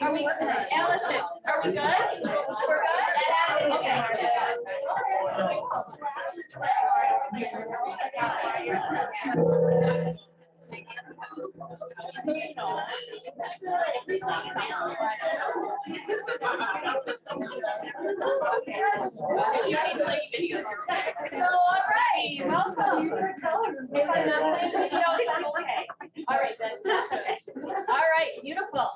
Are we, Allison, are we good? We're good? Okay. Just so you know. So, all right, welcome. If I'm not playing videos, I'm okay. All right, then, that's okay. All right, beautiful.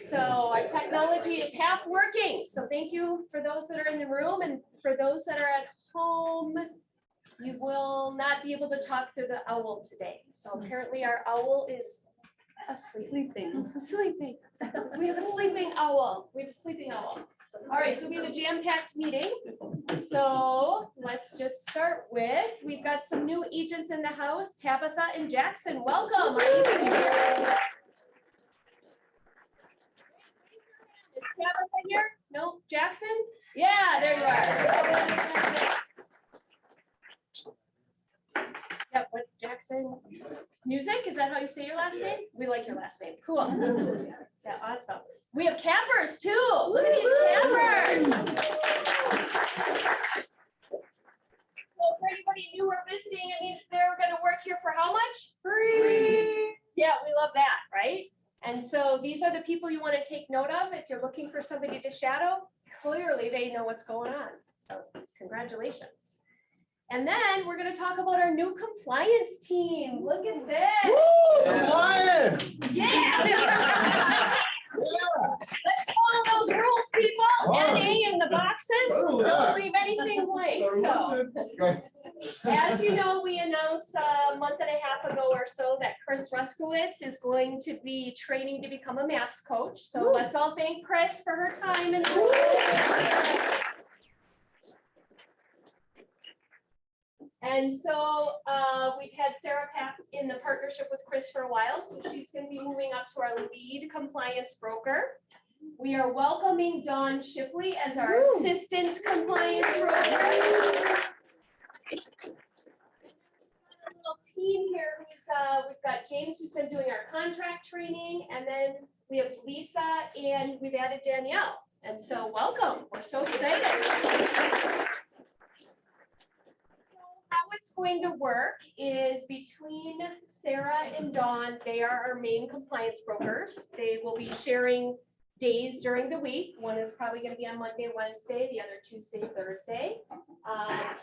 So our technology is half working. So thank you for those that are in the room, and for those that are at home, you will not be able to talk through the owl today. So apparently our owl is asleep. Sleeping. We have a sleeping owl. We have a sleeping owl. All right, so we have a jam-packed meeting. So let's just start with, we've got some new agents in the house, Tabitha and Jackson. Welcome. Are you here? Is Tabitha here? No, Jackson? Yeah, there you are. Yeah, what, Jackson? Music, is that how you say your last name? We like your last name. Cool. Yeah, awesome. We have campers too. Look at these campers. So for anybody new or visiting, it means they're going to work here for how much? Free. Yeah, we love that, right? And so these are the people you want to take note of if you're looking for somebody to shadow. Clearly, they know what's going on. So congratulations. And then we're going to talk about our new compliance team. Look at this. Woo! Compliance! Yeah. Let's follow those rules, people. NA in the boxes. Don't leave anything blank. So, as you know, we announced a month and a half ago or so that Chris Ruskowitz is going to be training to become a MAPS coach. So let's all thank Chris for her time and And so we've had Sarah Pack in the partnership with Chris for a while, so she's going to be moving up to our lead compliance broker. We are welcoming Dawn Shipley as our assistant compliance broker. Little team here who's we've got James who's been doing our contract training, and then we have Lisa, and we've added Danielle. And so welcome. We're so excited. How it's going to work is between Sarah and Dawn, they are our main compliance brokers. They will be sharing days during the week. One is probably going to be on Monday, Wednesday, the other Tuesday, Thursday.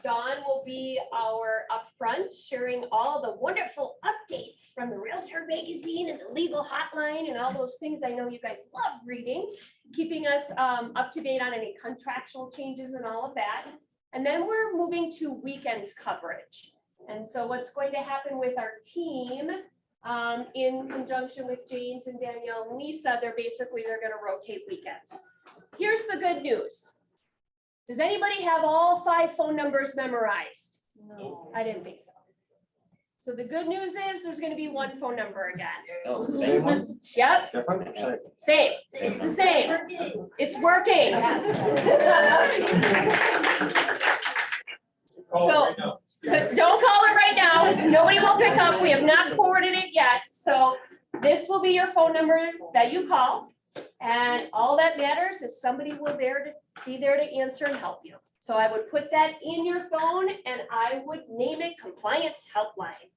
Dawn will be our upfront, sharing all the wonderful updates from the Realtor magazine and the legal hotline and all those things I know you guys love reading, keeping us up to date on any contractual changes and all of that. And then we're moving to weekend coverage. And so what's going to happen with our team in conjunction with James and Danielle and Lisa, they're going to rotate weekends. Here's the good news. Does anybody have all 5 phone numbers memorized? No, I didn't think so. So the good news is there's going to be 1 phone number again. Oh, same one? Yep. Different? Same. It's the same. It's working. So don't call it right now. Nobody will pick up. We have not forwarded it yet. So this will be your phone number that you call. And all that matters is somebody will be there to answer and help you. So I would put that in your phone and I would name it Compliance Helpline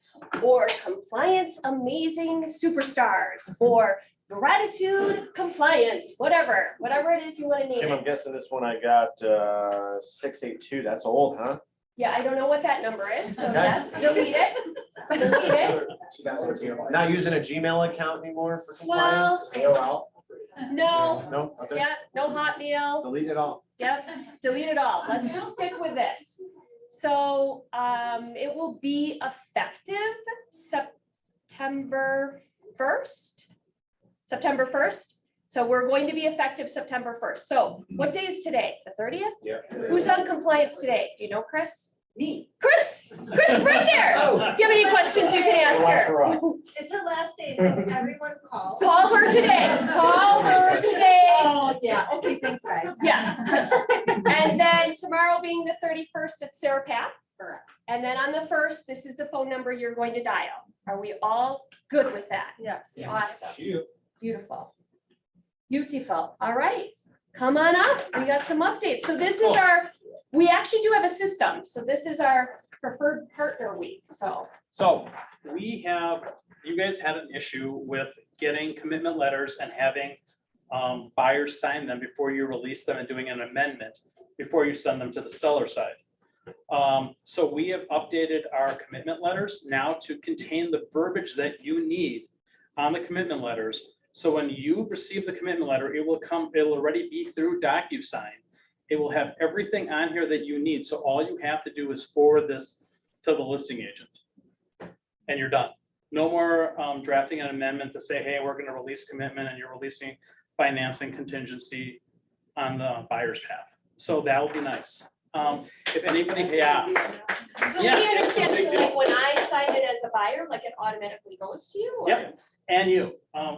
or Compliance Amazing Superstars or Gratitude Compliance, whatever it is you want to name Kim, it. I'm guessing this one I got 682. That's old, huh? Yeah, I don't know what that number is. So yes, delete it. Delete it. Not using a Gmail account anymore for compliance? Well, no. No? Okay. Yeah, no Hotmail. Delete it all. Yep, delete it all. Let's just stick with this. So it will be effective September 1st. September 1st. So we're going to be effective September 1st. So what day is today? The 30th? Yeah. Who's on compliance today? Do you know Chris? Me. Chris, right there. Do you have any questions you can ask her? It's her last day, so everyone call. Call her today. Call her today. Oh, yeah. Okay, thanks, guys. Yeah. And then tomorrow being the 31st at Sarah Pack. Correct. And then on the 1st, this is the phone number you're going to dial. Are we all good with that? Yes. Awesome. Beautiful. Beautiful. All right. Come on up. We got some updates. So this is we actually do have a system. So this is our preferred partner week. So So you guys had an issue with getting commitment letters and having buyers sign them before you release them and doing an amendment before you send them to the seller side. So we have updated our commitment letters now to contain the verbiage that you need on the commitment letters. So when you receive the commitment letter, it'll already be through DocuSign. It will have everything on here that you need. So all you have to do is forward this to the listing agent. And you're done. No more drafting an amendment to say, hey, we're going to release commitment and you're releasing financing contingency on the buyer's path. So that will be nice. If anybody, So Yeah, we it's a understand, big so deal. like when I sign it as a buyer, like it automatically goes to you? or- Yep. And you,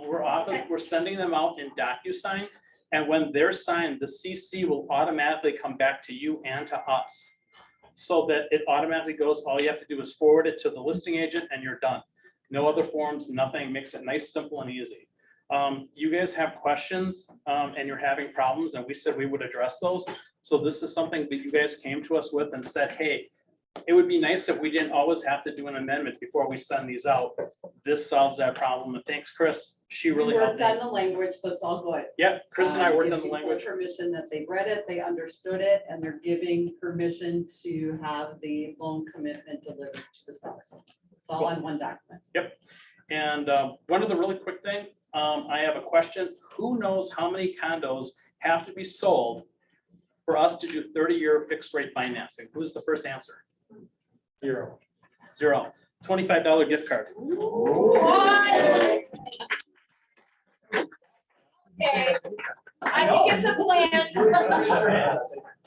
we're sending them out in DocuSign. And when they're signed, the CC will automatically come back to you and to us. So that it automatically goes, all you have to do is forward it to the listing agent and you're done. No other forms, nothing, makes it nice, simple and easy. You guys have questions and you're having problems and we said we would address those. So this is something that you guys came to us with and said, hey, it would be nice if we didn't always have to do an amendment before we send these out. This solves that problem. And thanks, Chris. She really helped Worked on me. the language, so it's all good. Yeah, Chris and I worked on Gives the you full language. Permission that they read it, they understood it, and they're giving permission to have the loan commitment delivered to the seller. It's all on one document. And one other really quick thing, I have a question. Who knows how many condos have to be sold for us to do 30-year fixed rate financing? Who's the first answer? Zero. $25 gift card. What? Okay, I think it's a plan.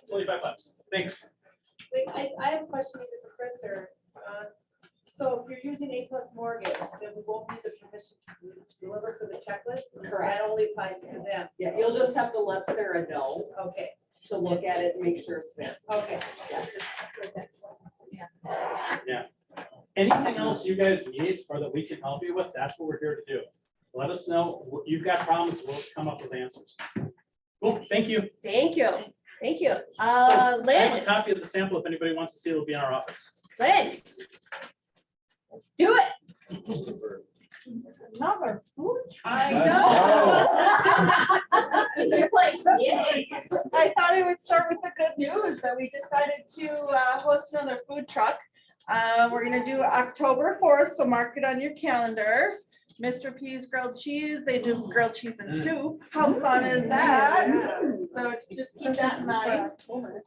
25 bucks. Thanks. Wait, I have a question either for Chris or, so if you're using A+ mortgage, then we won't need the permission to deliver for the checklist? Correct. That only applies to them. Yeah, you'll just have to let Sarah know Okay, to look at it and make sure it's there. okay. Yes. Anything else you guys need or that we can help you with, that's what we're here to do. Let us know. You've got problems, we'll come up with answers. Cool, thank you. Thank you. Thank you. I have a Lynn, copy of the sample if anybody wants to see it. It'll be in our office. Lynn. Let's do it. Another food. I know. You're like, yay. I thought I would start with the good news that we decided to host another food truck. We're gonna do October 4th, so mark it on your calendars. Mr. P's Grilled Cheese, they do grilled cheese and soup. How fun is that? So just keep that in mind.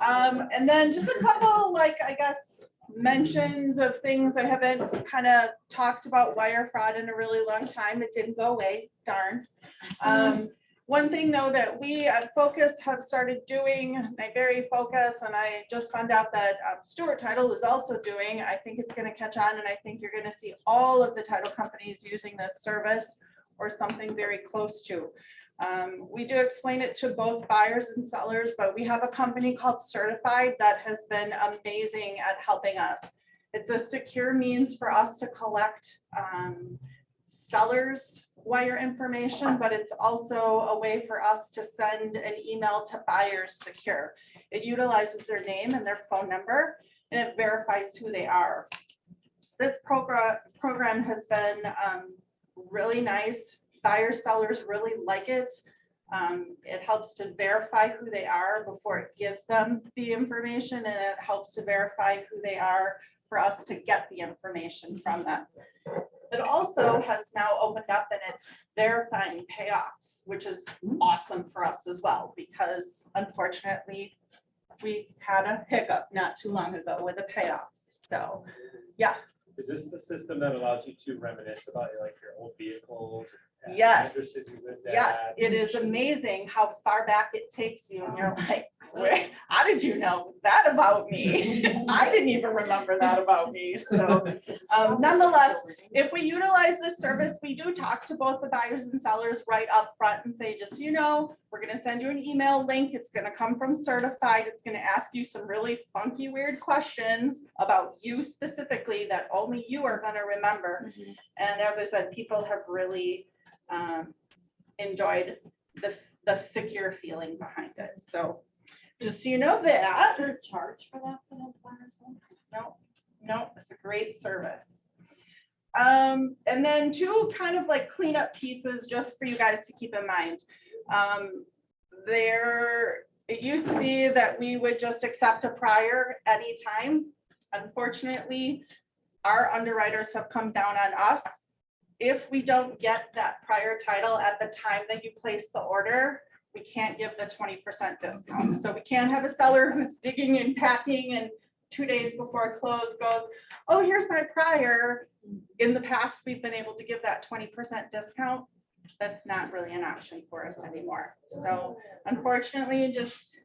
And then just a couple, like, I guess, mentions of things I haven't kind of talked about wire fraud in a really long time. It didn't go away, darn. One thing though that we at Focus have started doing, Mayberry Focus, and I just found out that Stewart Title is also doing, I think it's going to catch on, and I think you're going to see all of the title companies using this service or something very close to. We do explain it to both buyers and sellers, but we have a company called Certified that has been amazing at helping us. It's a secure means for us to collect sellers' wire information, but it's also a way for us to send an email to buyers secure. It utilizes their name and their phone number, and it verifies who they are. This program has been really nice. Buyers, sellers really like it. It helps to verify who they are before it gives them the information, and it helps to verify who they are for us to get the information from them. It also has now opened up and it's verifying payoffs, which is awesome for us as well, because unfortunately we had a hiccup not too long ago with a payoff. So, yeah. Is this the system that allows you to reminisce about like your old vehicles? and Yes. addresses you lived Yes, at? it is amazing how far back it takes you and you're like, Wait, how did you know that about me? I didn't even remember that about me. So nonetheless, if we utilize this service, we do talk to both the buyers and sellers right up front and say, just so you know, we're gonna send you an email link. It's gonna come from Certified. It's gonna ask you some really funky, weird questions about you specifically that only you are gonna remember. And as I said, people have really enjoyed the secure feeling behind it. So just so you know that. Is there a charge for that for the buyers? No, it's a great service. And then two kind of like cleanup pieces just for you guys to keep in mind. It used to be that we would just accept a prior anytime. Unfortunately, our underwriters have come down on us. If we don't get that prior title at the time that you place the order, we can't give the 20% discount. So we can't have a seller who's digging and packing and 2 days before close goes, oh, here's my prior. In the past, we've been able to give that 20% discount. That's not really an option for us anymore. So unfortunately, just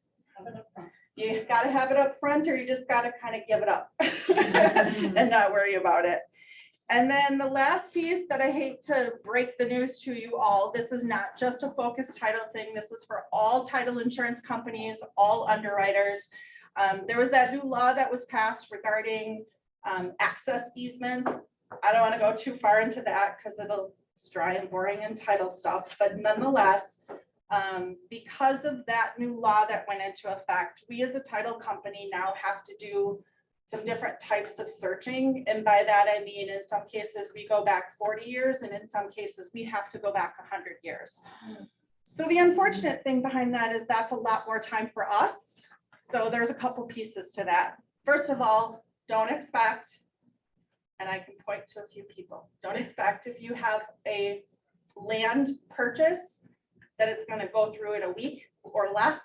you gotta have it up front, or you just gotta kind of give it up and not worry about it. And then the last piece that I hate to break the news to you all, this is not just a Focus Title thing. This is for all title insurance companies, all underwriters. There was that new law that was passed regarding access easements. I don't want to go too far into that because it's dry and boring and title stuff, but nonetheless, because of that new law that went into effect, we as a title company now have to do some different types of searching. And by that, I mean, in some cases, we go back 40 years, and in some cases, we have to go back 100 years. So the unfortunate thing behind that is that's a lot more time for us. So there's a couple pieces to that. First of all, don't expect, and I can point to a few people, don't expect if you have a land purchase that it's going to go through in a week or less.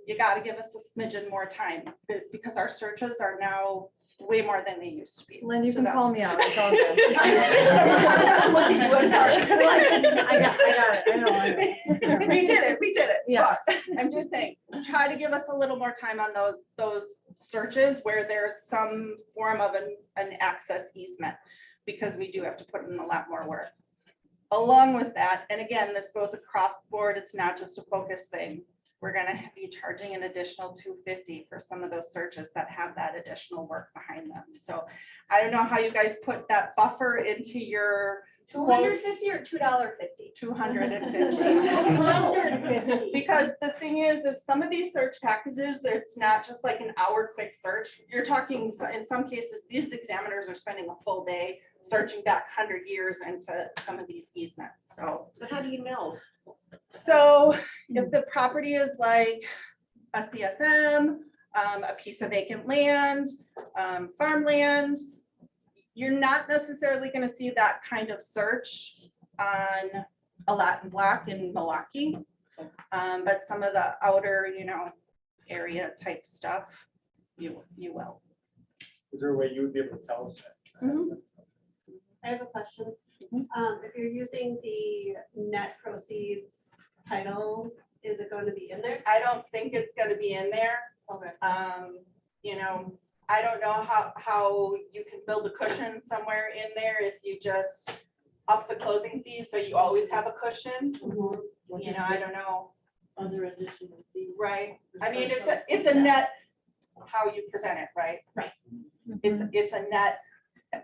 You got to give us a smidgen more time because our searches are now way more than they used to be. Lynn, you So can that's- call me out. It's all good. I'm looking at you, I'm sorry. I got it. I know. We did it. Yes. But I'm just saying, try to give us a little more time on those searches where there's some form of an access easement, because we do have to put in a lot more work. Along with that, and again, this goes across the board, it's not just a Focus thing. We're gonna be charging an additional $250 for some of those searches that have that additional work behind them. So I don't know how you guys put that buffer into your $250 or $2.50? 250. 250. Because the thing is some of these search packages, it's not just like an hour quick search. You're talking, in some cases, these examiners are spending a full day searching back 100 years into some of these easements. So, But how do you know? so if the property is like a CSM, a piece of vacant land, farmland, you're not necessarily going to see that kind of search on a lot in block in Milwaukee. But some of the outer, area type stuff, you will. Is there a way you would be able to tell us that? I have a question. Mhm. If you're using the net proceeds title, is it going to be in there? I don't think it's going to be in there. Okay. I don't know how you can build a cushion somewhere in there if you just up the closing fee, so you always have a cushion. I don't know, Other additional fees. right? I mean, it's a net, how you present it, right? Right. It's a net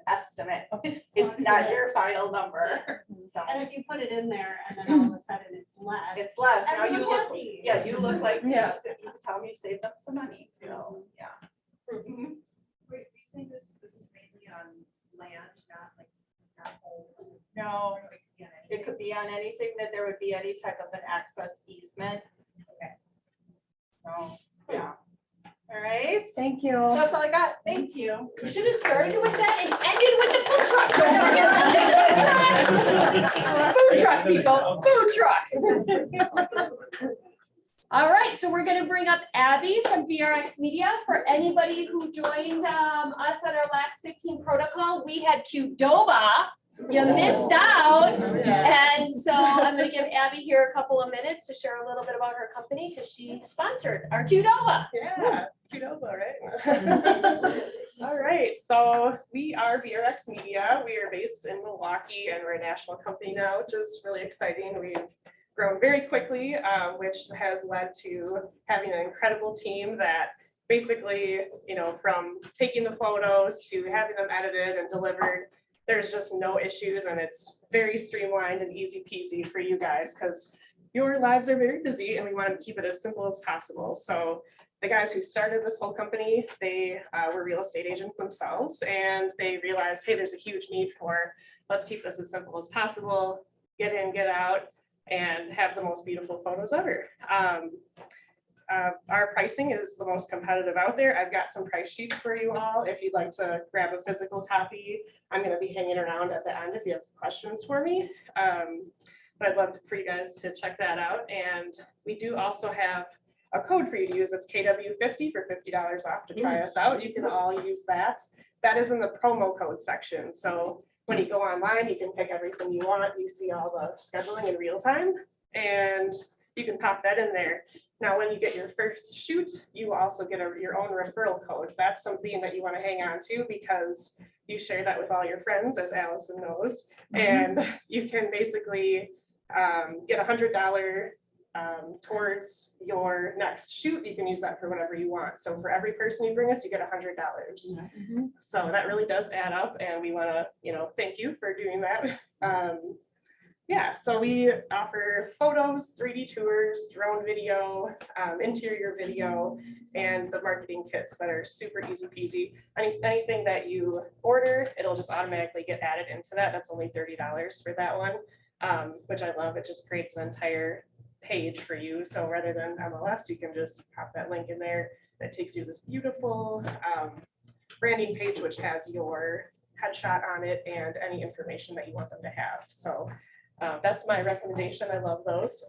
estimate. It's not your final number. So And if you put it in there and then all of a sudden it's less. it's less. Now you everyone's look, happy. yeah, you look like, Yeah. you tell me you saved up some money, so, yeah. Mhm. Wait, you saying this is mainly on land, not homes? No, it could be on anything that there would be any type of an access easement. Okay. So, yeah. All right. Thank you. That's all I got. Thank you. You should have started with that and ended with the food truck. Don't forget the food truck. Food truck, people, food truck. All right, so we're gonna bring up Abby from VRX Media. For anybody who joined us on our last 15 protocol, we had Qdoba. You missed out. And so I'm gonna give Abby here a couple of minutes to share a little bit about her company because she sponsored our Qdoba. Yeah, Qdoba, right? All right, so we are VRX Media. We are based in Milwaukee and we're a national company now, which is really exciting. We've grown very quickly, which has led to having an incredible team that basically, you know, from taking the photos to having them edited and delivered, there's just no issues and it's very streamlined and easy peasy for you guys because your lives are very busy and we want to keep it as simple as possible. So the guys who started this whole company, they were real estate agents themselves and they realized, hey, there's a huge need for, let's keep this as simple as possible, get in, get out, and have the most beautiful photos ever. Our pricing is the most competitive out there. I've got some price sheets for you all. If you'd like to grab a physical copy, I'm going to be hanging around at the end if you have questions for me. But I'd love for you guys to check that out. And we do also have a code for you to use. It's KW50 for $50 off to try us out. You can all use that. That is in the promo code section. So when you go online, you can pick everything you want. You see all the scheduling in real time and you can pop that in there. Now, when you get your first shoot, you also get your own referral code. That's something that you want to hang on to because you share that with all your friends, as Allison knows. And you can basically get $100 towards your next shoot. You can use that for whatever you want. So for every person you bring us, you get $100. So that really does add up and we want to, you know, thank you for doing that. Yeah, so we offer photos, 3D tours, drone video, interior video, and the marketing kits that are super easy peasy. Anything that you order, it'll just automatically get added into that. That's only $30 for that one, which I love. It just creates an entire page for you. So rather than MLS, you can just pop that link in there. It takes you this beautiful branding page, which has your headshot on it and any information that you want them to have. So that's my recommendation. I love those.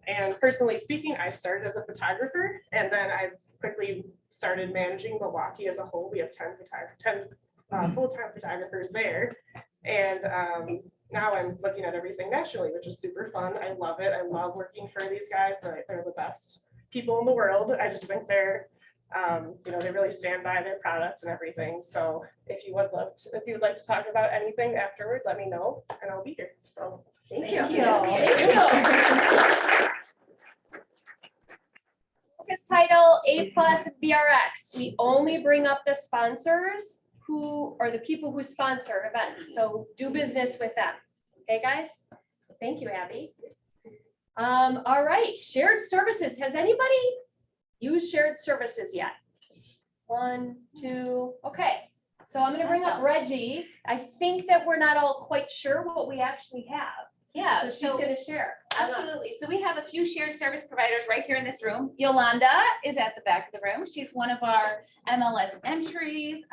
And personally speaking, I started as a photographer and then I quickly started managing Milwaukee as a whole. We have 10 full-time photographers there. And now I'm looking at everything nationally, which is super fun. I love it. I love working for these guys. They're the best people in the world. I just think they're, you know, they really stand by their products and everything. So if you would like to talk about anything afterward, let me know and I'll be here. So Thank you. Focus title A+ VRX. We only bring up the sponsors who are the people who sponsor events. So do business with them. Okay, guys? So thank you, Abby. All right, shared services. Has anybody used shared services yet? 1, 2, okay. So I'm gonna bring up Reggie. I think that we're not all quite sure what we actually have. Yeah, So she's gonna share. absolutely. So we have a few shared service providers right here in this room. Yolanda is at the back of the room. She's one of our MLS entries.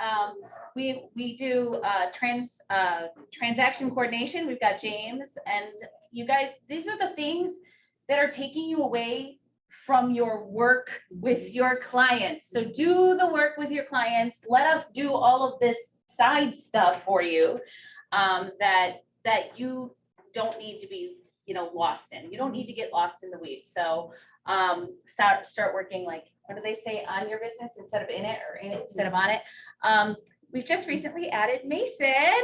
We do transaction coordination. We've got James and you guys, these are the things that are taking you away from your work with your clients. So do the work with your clients. Let us do all of this side stuff for you that you don't need to be, you know, lost in. You don't need to get lost in the weeds. So start working, like, what do they say, on your business instead of in it, or in it instead of on it. We've just recently added Mason,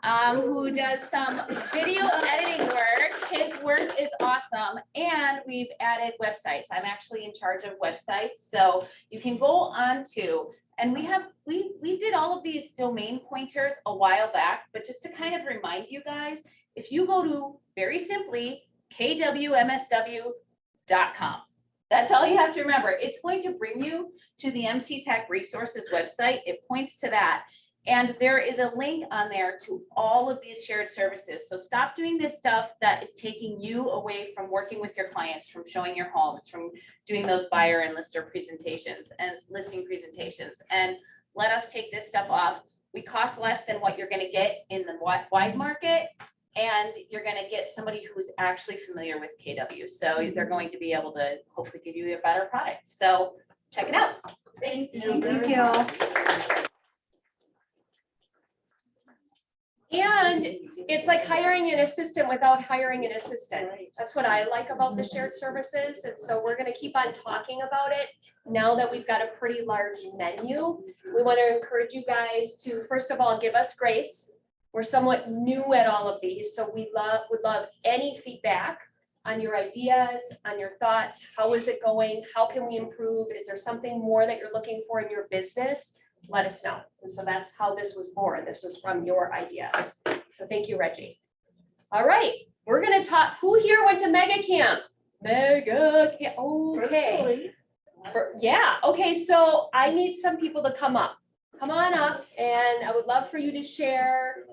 who does some video editing work. His work is awesome. And we've added websites. I'm actually in charge of websites. So you can go on to, and we did all of these domain pointers a while back, but just to kind of remind you guys, if you go to, very simply, kwmsw.com, that's all you have to remember. It's going to bring you to the MC Tech Resources website. It points to that. And there is a link on there to all of these shared services. So stop doing this stuff that is taking you away from working with your clients, from showing your homes, from doing those buyer and lister presentations and listing presentations. And let us take this stuff off. We cost less than what you're going to get in the wide market. And you're going to get somebody who's actually familiar with KW. So they're going to be able to hopefully give you a better product. So check it out. Thanks. Thank you. And it's like hiring an assistant without hiring an assistant. That's what I like about the shared services. And so we're gonna keep on talking about it. Now that we've got a pretty large menu, we want to encourage you guys to, first of all, give us grace. We're somewhat new at all of these, so would love any feedback on your ideas, on your thoughts. How is it going? How can we improve? Is there something more that you're looking for in your business? Let us know. And so that's how this was born. This was from your ideas. So thank you, Reggie. All right, we're gonna talk, who here went to Mega Camp? Mega Camp, okay. Yeah, okay, so I need some people to come up. Come on up, and I would love for you to share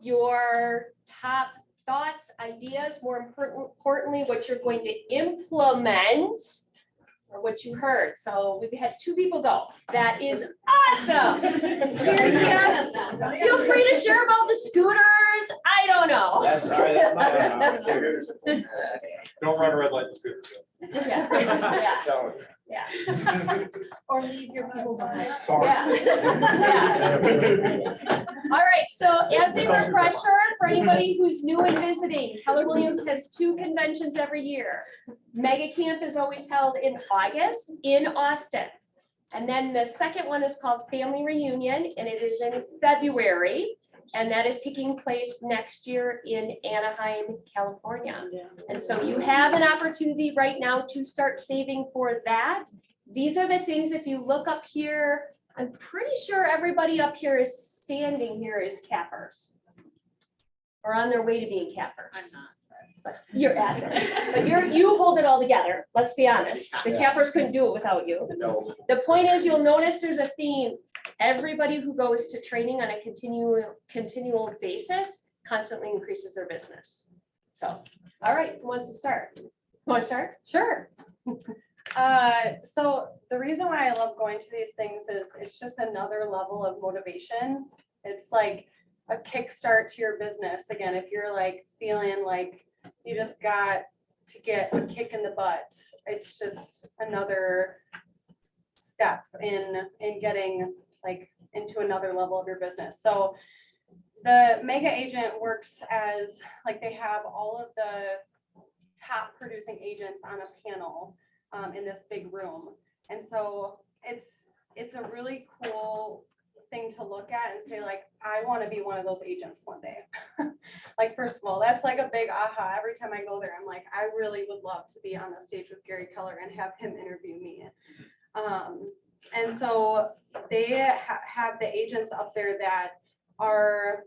your top thoughts, ideas, more importantly, what you're going to implement or what you heard. So we've had 2 people go. That is awesome. Yes. Feel free to share about the scooters. I don't know. That's all right, that's my. Don't run a red light. Yeah, yeah, Don't. yeah. Or leave your people behind. Yeah. Yeah. All right, so as a refresher, for anybody who's new and visiting, Keller Williams has 2 conventions every year. Mega Camp is always held in August in Austin. And then the second one is called Family Reunion, and it is in February. And that is taking place next year in Anaheim, California. And so you have an opportunity right now to start saving for that. These are the things, if you look up here, I'm pretty sure everybody up here is standing here is cappers. Or on their way to being cappers. I'm not. But you're at it, but you hold it all together, let's be honest. The cappers couldn't do it without you. No. The point is, you'll notice there's a theme. Everybody who goes to training on a continual basis constantly increases their business. So, all right, who wants to start? Want to start? Sure. So the reason why I love going to these things is it's just another level of motivation. It's like a kickstart to your business. Again, if you're like feeling like you just got to get a kick in the butt, it's just another step in getting like into another level of your business. So the Mega Agent works as like they have all of the top producing agents on a panel in this big room. And so it's a really cool thing to look at and say, like, I want to be one of those agents one day. Like, first of all, that's like a big aha. Every time I go there, I'm like, I really would love to be on the stage with Gary Keller and have him interview me. And so they have the agents up there that are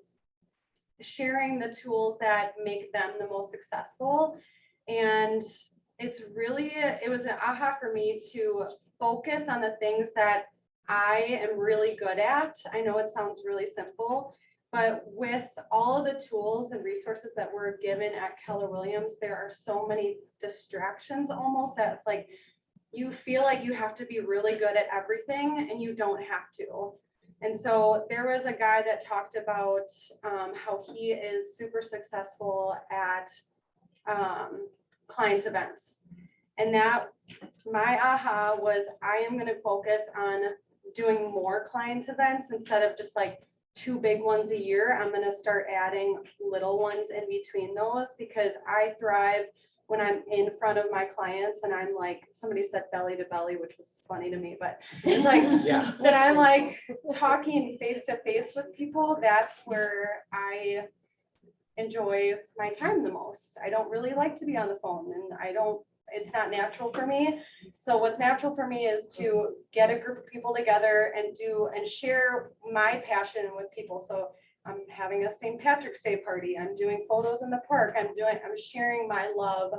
sharing the tools that make them the most successful. And it's really, it was an aha for me to focus on the things that I am really good at. I know it sounds really simple, but with all of the tools and resources that we're given at Keller Williams, there are so many distractions almost that it's like, you feel like you have to be really good at everything and you don't have to. And so there was a guy that talked about how he is super successful at client events. And that my aha was, I am going to focus on doing more client events instead of just like 2 big ones a year. I'm going to start adding little ones in between those because I thrive when I'm in front of my clients and I'm like, somebody said belly to belly, which was funny to me, but it's like, Yeah. when I'm like talking face to face with people, that's where I enjoy my time the most. I don't really like to be on the phone and it's not natural for me. So what's natural for me is to get a group of people together and share my passion with people. So I'm having a St. Patrick's Day party. I'm doing photos in the park. I'm sharing my love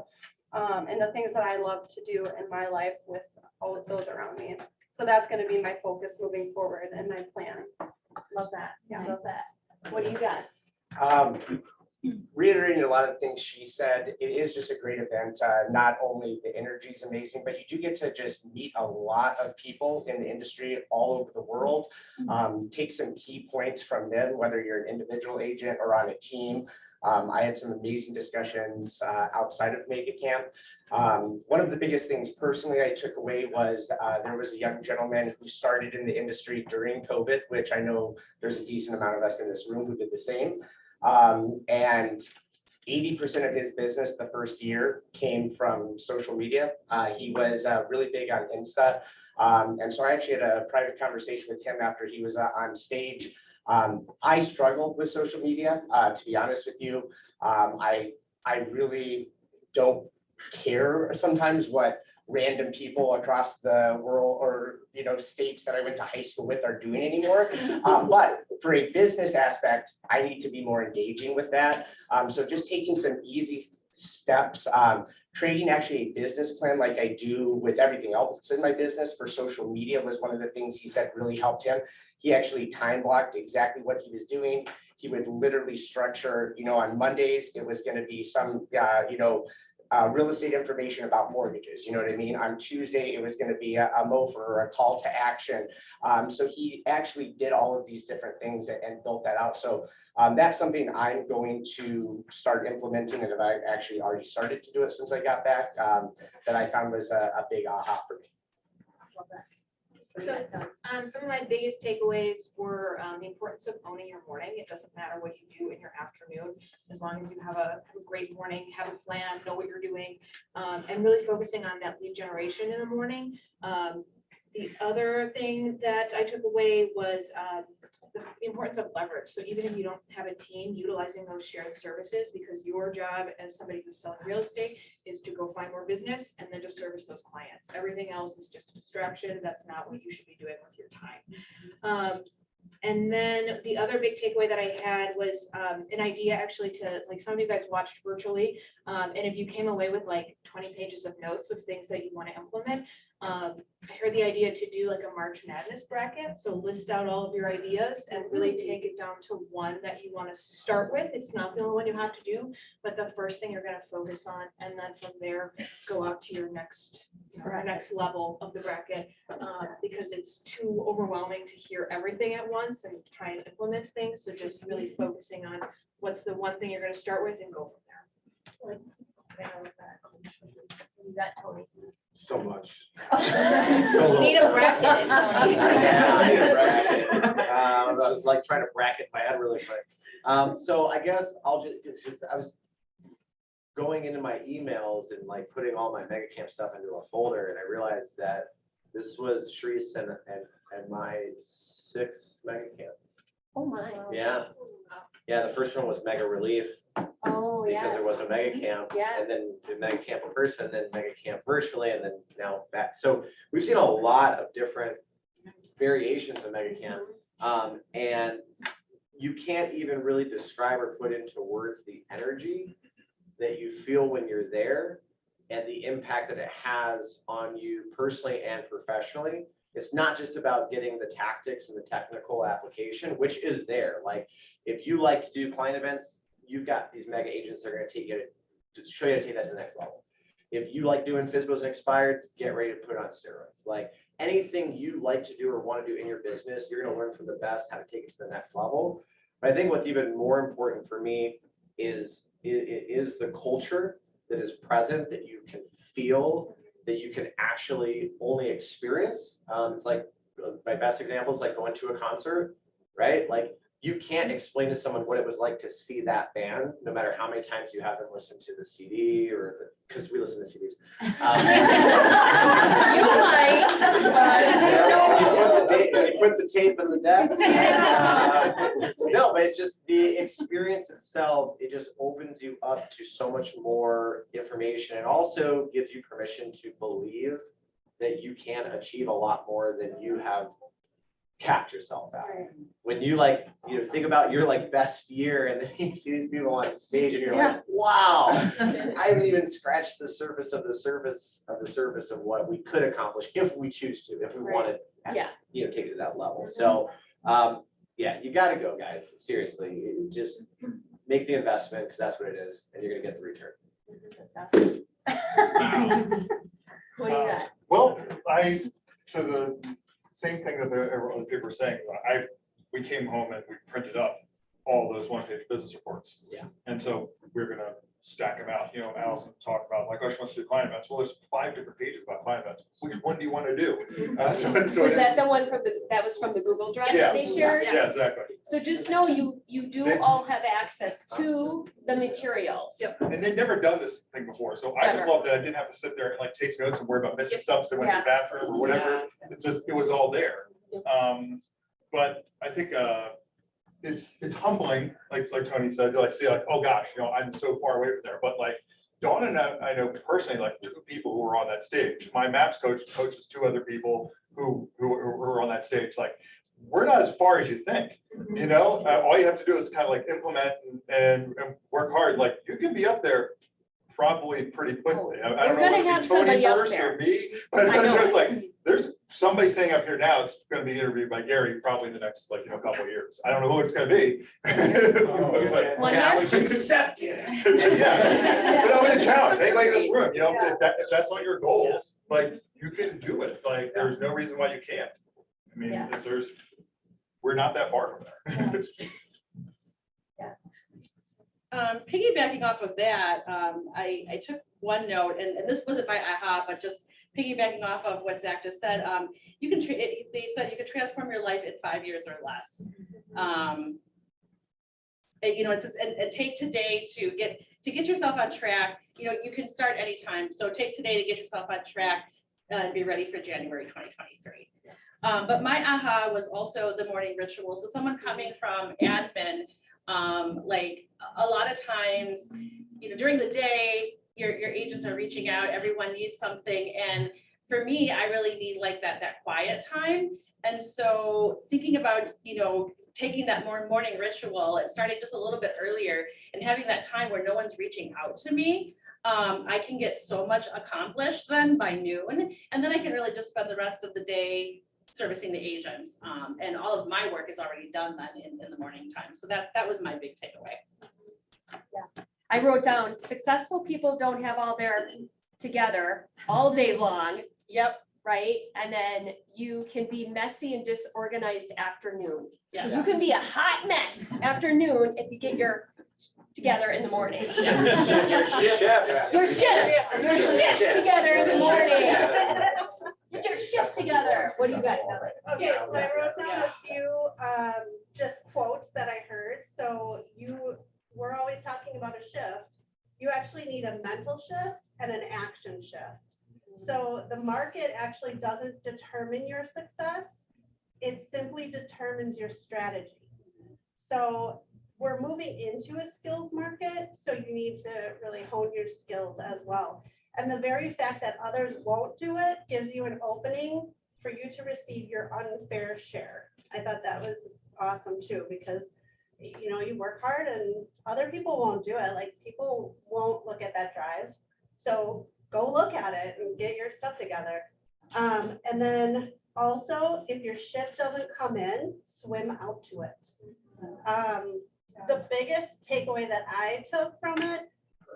and the things that I love to do in my life with all of those around me. So that's going to be my focus moving forward and my plan. Love that. Yeah, love that. What do you got? Reiterating a lot of things she said, it is just a great event. Not only the energy is amazing, but you do get to just meet a lot of people in the industry all over the world. Take some key points from them, whether you're an individual agent or on a team. I had some amazing discussions outside of Mega Camp. One of the biggest things personally I took away was there was a young gentleman who started in the industry during COVID, which I know there's a decent amount of us in this room who did the same. And 80% of his business the first year came from social media. He was really big on Insta. And so I actually had a private conversation with him after he was on stage. I struggled with social media, to be honest with you. I really don't care sometimes what random people across the world or, you know, states that I went to high school with are doing anymore. But for a business aspect, I need to be more engaging with that. So just taking some easy steps, creating actually a business plan like I do with everything else in my business for social media was one of the things he said really helped him. He actually time blocked exactly what he was doing. He would literally structure, you know, on Mondays, it was going to be some, real estate information about mortgages, you know what I mean? On Tuesday, it was going to be a MOFR or a call to action. So he actually did all of these different things and built that out. So that's something I'm going to start implementing, and I've actually already started to do it since I got back, that I found was a big aha for me. So, some of my biggest takeaways were the importance of owning your morning. It doesn't matter what you do in your afternoon, as long as you have a great morning, have a plan, know what you're doing, and really focusing on that lead generation in the morning. The other thing that I took away was the importance of leverage. So even if you don't have a team, utilizing those shared services, because your job as somebody who's selling real estate is to go find more business and then to service those clients. Everything else is just a distraction. That's not what you should be doing with your time. And then the other big takeaway that I had was an idea actually to, like, some of you guys watched virtually. And if you came away with like 20 pages of notes of things that you want to implement, I heard the idea to do like a March Madness bracket. So list out all of your ideas and really take it down to one that you want to start with. It's not the only one you have to do, but the first thing you're going to focus on. And then from there, go out to your next level of the bracket, because it's too overwhelming to hear everything at once and try and implement things. So just really focusing on what's the one thing you're going to start with and go from there. You got Tony. So much. You need a bracket, Tony. Yeah, I need a bracket. I was like trying to bracket my head really quick. So I guess I'll just, I was going into my emails and like putting all my mega camp stuff into a folder, and I realized that this was Sharice and my 6th mega camp. Oh my. Yeah. Yeah, the first one was Mega Relief. Oh, Because there was a mega camp, Yeah. and then the mega camp in person, then mega camp virtually, and then now back. So we've seen a lot of different variations of mega camp. And you can't even really describe or put into words the energy that you feel when you're there and the impact that it has on you personally and professionally. It's not just about getting the tactics and the technical application, which is there. Like if you like to do client events, you've got these mega agents that are going to take you to show you how to take that to the next level. If you like doing FSBOs and expireds, get ready to put it on steroids. Like anything you like to do or want to do in your business, you're going to learn from the best how to take it to the next level. But I think what's even more important for me is the culture that is present, that you can feel, that you can actually only experience. It's like my best example is like going to a concert, right? Like you can't explain to someone what it was like to see that band, no matter how many times you have them listen to the CD or because we listen to CDs. You might, You put the tape in the deck. No, but it's just the experience itself. It just opens you up to so much more information, and also gives you permission to believe that you can achieve a lot more than you have capped yourself at. When you think about your best year, and then you see these people on stage, and you're like, wow, I haven't even scratched the surface of the surface of what we could accomplish if we choose to, if we wanted to, take it to that level. So yeah, you got to go, guys. Seriously, just make the investment, because that's what it is, and you're gonna get the return. What do you got? Well, to the same thing that the other people were saying, we came home and we printed up all those one-page business reports. Yeah. And so we're gonna stack them out, Allison talked about, like, oh, she wants to do client events. Well, there's 5 different pages about client events. Which one do you want to do? Was that the one that was from the Google Drive that they shared? Yeah, exactly. So just know you do all have access to the materials. Yep. And they'd never done this thing before, so I just Never. love that I didn't have to sit there and like take notes and worry about missing stuff, so I went to the bathroom or whatever. It was all there. But I think, it's humbling, like Tony said, to like see like, oh gosh, I'm so far away from there, but like Dawn and I know personally, like 2 people who were on that stage. My MAPS coach coaches 2 other people who were on that stage. Like, we're not as far as you think, all you have to do is kind of like implement and work hard. Like, you can be up there probably pretty quickly. I don't know We're gonna whether have it's Tony somebody up first there. or me, but I know. it's like, there's somebody staying up here now. It's gonna be interviewed by Gary probably in the next, couple of years. I don't know who it's gonna be. Well, Challenge accepted. Yeah, but I'm in challenge, anybody in this room, if that's on your goals, like, you can do it, like, there's no reason why you can't. I mean, Yeah. we're not that far from there. Piggybacking off of that, I took one note, and this wasn't my aha, but just piggybacking off of what Zach just said, they said you could transform your life in 5 years or less. And take today to get yourself on track. You can start anytime. So take today to get yourself on track and be ready for January 2023. But my aha was also the morning ritual. So someone coming from admin, like a lot of times, during the day, your agents are reaching out, everyone needs something. And for me, I really need like that quiet time. And so thinking about, taking that morning ritual and starting just a little bit earlier and having that time where no one's reaching out to me, I can get so much accomplished then by noon. And then I can really just spend the rest of the day servicing the agents. And all of my work is already done then in the morning time. So that was my big takeaway. Yeah. I wrote down, successful people don't have all their together all day long. Yep. Right? And then you can be messy and disorganized afternoon. So Yeah. you can be a hot mess afternoon if you get your together in the morning. Your shift. Your shift together in the morning. Get your shift together. What do you guys have? Okay, so I wrote down a few just quotes that I heard. So we're always talking about a shift. You actually need a mental shift and an action shift. So the market actually doesn't determine your success. It simply determines your strategy. So we're moving into a skills market, so you need to really hone your skills as well. And the very fact that others won't do it gives you an opening for you to receive your unfair share. I thought that was awesome too, because you work hard and other people won't do it. Like, people won't look at that drive. So go look at it and get your stuff together. And then also, if your shift doesn't come in, swim out to it. The biggest takeaway that I took from it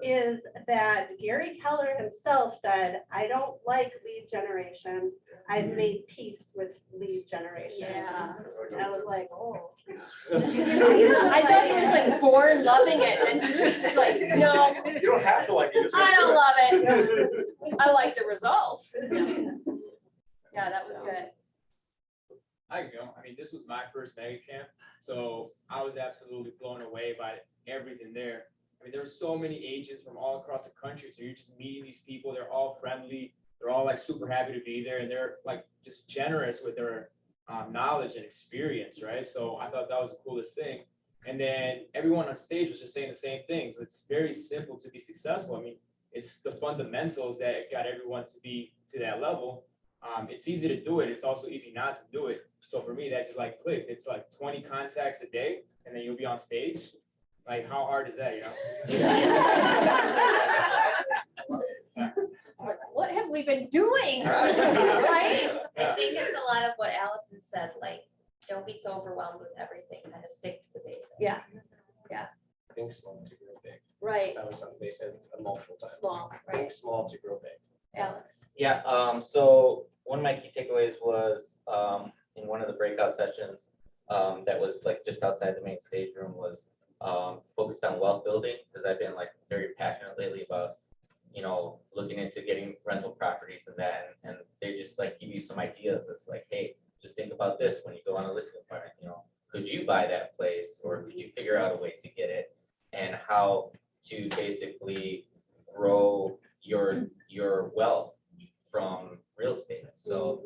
is that Gary Keller himself said, I don't like lead generation. I've made peace with lead generation. Yeah. And I was like, oh. I thought he was like born loving it, and he just was like, no, You don't have to like it. I don't love it. I like the results. Yeah, that was good. I go. I mean, this was my first mega camp, so I was absolutely blown away by everything there. I mean, there were so many agents from all across the country, so you're just meeting these people. They're all friendly. They're all like super happy to be there, and they're like just generous with their knowledge and experience, right? So I thought that was the coolest thing. And then everyone on stage was just saying the same things. It's very simple to be successful. I mean, it's the fundamentals that got everyone to be to that level. It's easy to do it. It's also easy not to do it. So for me, that just like clicked. It's like 20 contacts a day, and then you'll be on stage. Like, how hard is that, What have we been doing? Right? I think it's a lot of what Allison said, like, don't be so overwhelmed with everything, kind of stick to the basics. Yeah, yeah, Think small to grow big. right. That was something they said multiple times. Small, right. Think small to grow big. Alex. Yeah, so one of my key takeaways was in one of the breakout sessions that was like just outside the main stage room was focused on wealth building, because I've been like very passionate lately about, looking into getting rental properties and that, and they just like give you some ideas. It's like, hey, just think about this when you go on a listing appointment, could you buy that place, or could you figure out a way to get it? And how to basically grow your wealth from real estate. So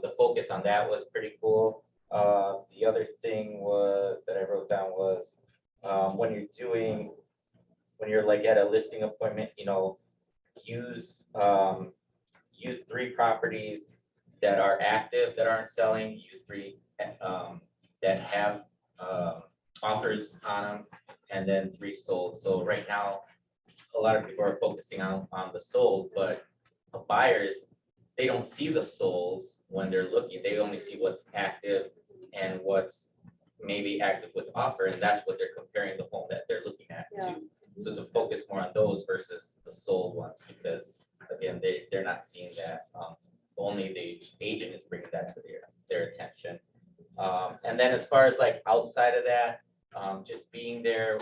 the focus on that was pretty cool. The other thing that I wrote down was when you're like at a listing appointment, use 3 properties that are active, that aren't selling, use 3 that have offers on them, and then 3 sold. So right now, a lot of people are focusing on the sold, but buyers, they don't see the solds when they're looking. They only see what's active and what's maybe active with offer, and that's what they're comparing the home that they're looking at to. So to focus more on those versus the sold ones, because again, they're not seeing that. Only the agent is bringing that to their attention. And then as far as like outside of that, just being there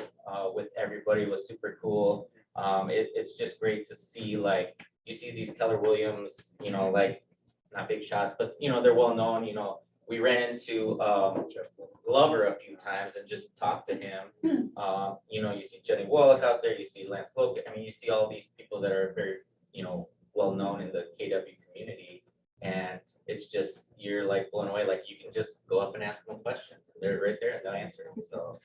with everybody was super cool. It's just great to see, like, you see these Keller Williams, like, not big shots, but they're well known. We ran into Glover a few times and just talked to him. You see Jenny Wallach out there, you see Lance Logan. I mean, you see all these people that are very, well known in the KW community, and it's just, you're like blown away. Like, you can just go up and ask them a question. They're right there and they'll answer it. So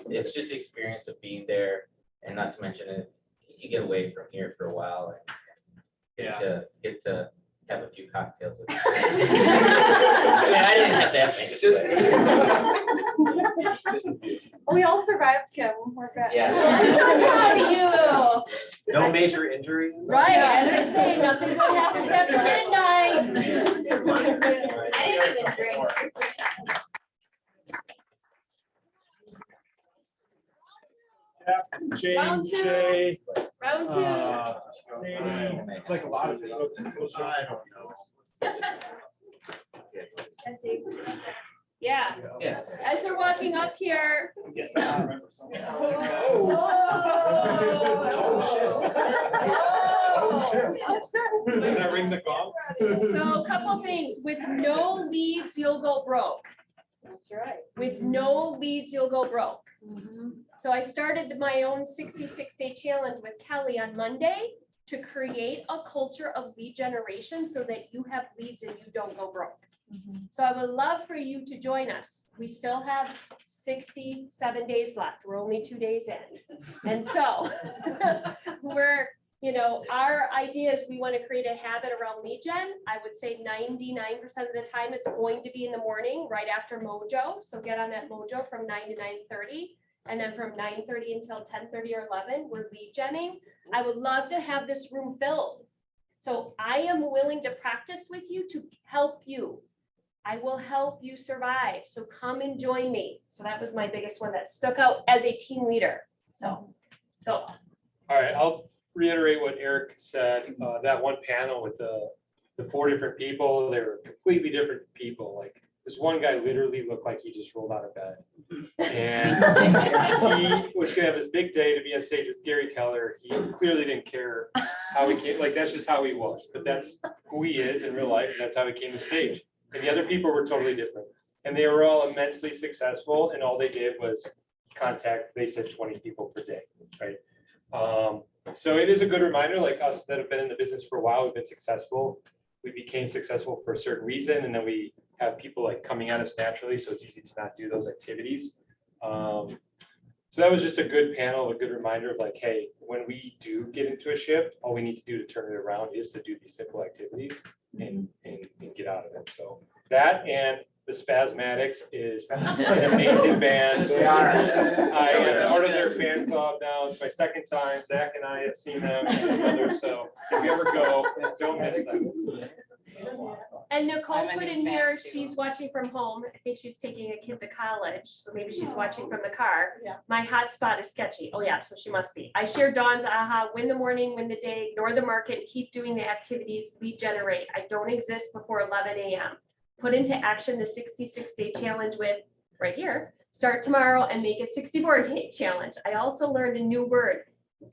it's just the experience of being there, and not to mention it, you get away from here for a while and get to have a few cocktails with you. I mean, I didn't have that many. We all survived, Kim. We're good. Yeah. I'm so proud of you. No major injuries. Right, as I say, nothing good happens after midnight. I didn't even drink. Round James, two. Jay. Round 2. It's like a lot of it. I don't know. Yeah. Yeah. As they're walking up here. Did I ring the gong? So a couple things, with no leads, you'll go broke. That's right. With no leads, you'll go broke. So I started my own 66-day challenge with Kelly on Monday to create a culture of lead generation so that you have leads and you don't go broke. So I would love for you to join us. We still have 67 days left. We're only 2 days in. And so our idea is we want to create a habit around lead gen. I would say 99% of the time it's going to be in the morning, right after Mojo. So get on that Mojo from 9 to 9:30. And then from 9:30 until 10:30 or 11, we're lead genning. I would love to have this room filled. So I am willing to practice with you to help you. I will help you survive. So come and join me. So that was my biggest one that stuck out as a team leader. So go. All right, I'll reiterate what Eric said. That one panel with the 4 different people, they were completely different people. Like, this one guy literally looked like he just rolled out of bed. And he was gonna have his big day to be on stage with Gary Keller. He clearly didn't care how he came, like, that's just how he was. But that's who he is in real life, and that's how he came to stage. And the other people were totally different. And they were all immensely successful, and all they did was contact, they said 20 people per day, right? So it is a good reminder, like us that have been in the business for a while, we've been successful. We became successful for a certain reason, and then we have people like coming at us naturally, so it's easy to not do those activities. So that was just a good panel, a good reminder of like, hey, when we do get into a shift, all we need to do to turn it around is to do these simple activities and get out of it. So that and the Spasmatics is an amazing band. I am part of their fan club now. It's my second time. Zach and I have seen them together. So if you ever go, don't miss them. And Nicole put in here, she's watching from home. I think she's taking a kid to college, so maybe she's watching from the car. Yeah. My hotspot is sketchy. Oh yeah, so she must be. I share Dawn's aha, win the morning, win the day, ignore the market, keep doing the activities, lead generate. I don't exist before 11 a.m. Put into action the 66-day challenge with, right here, Start tomorrow and make it 64-day challenge. I also learned a new word,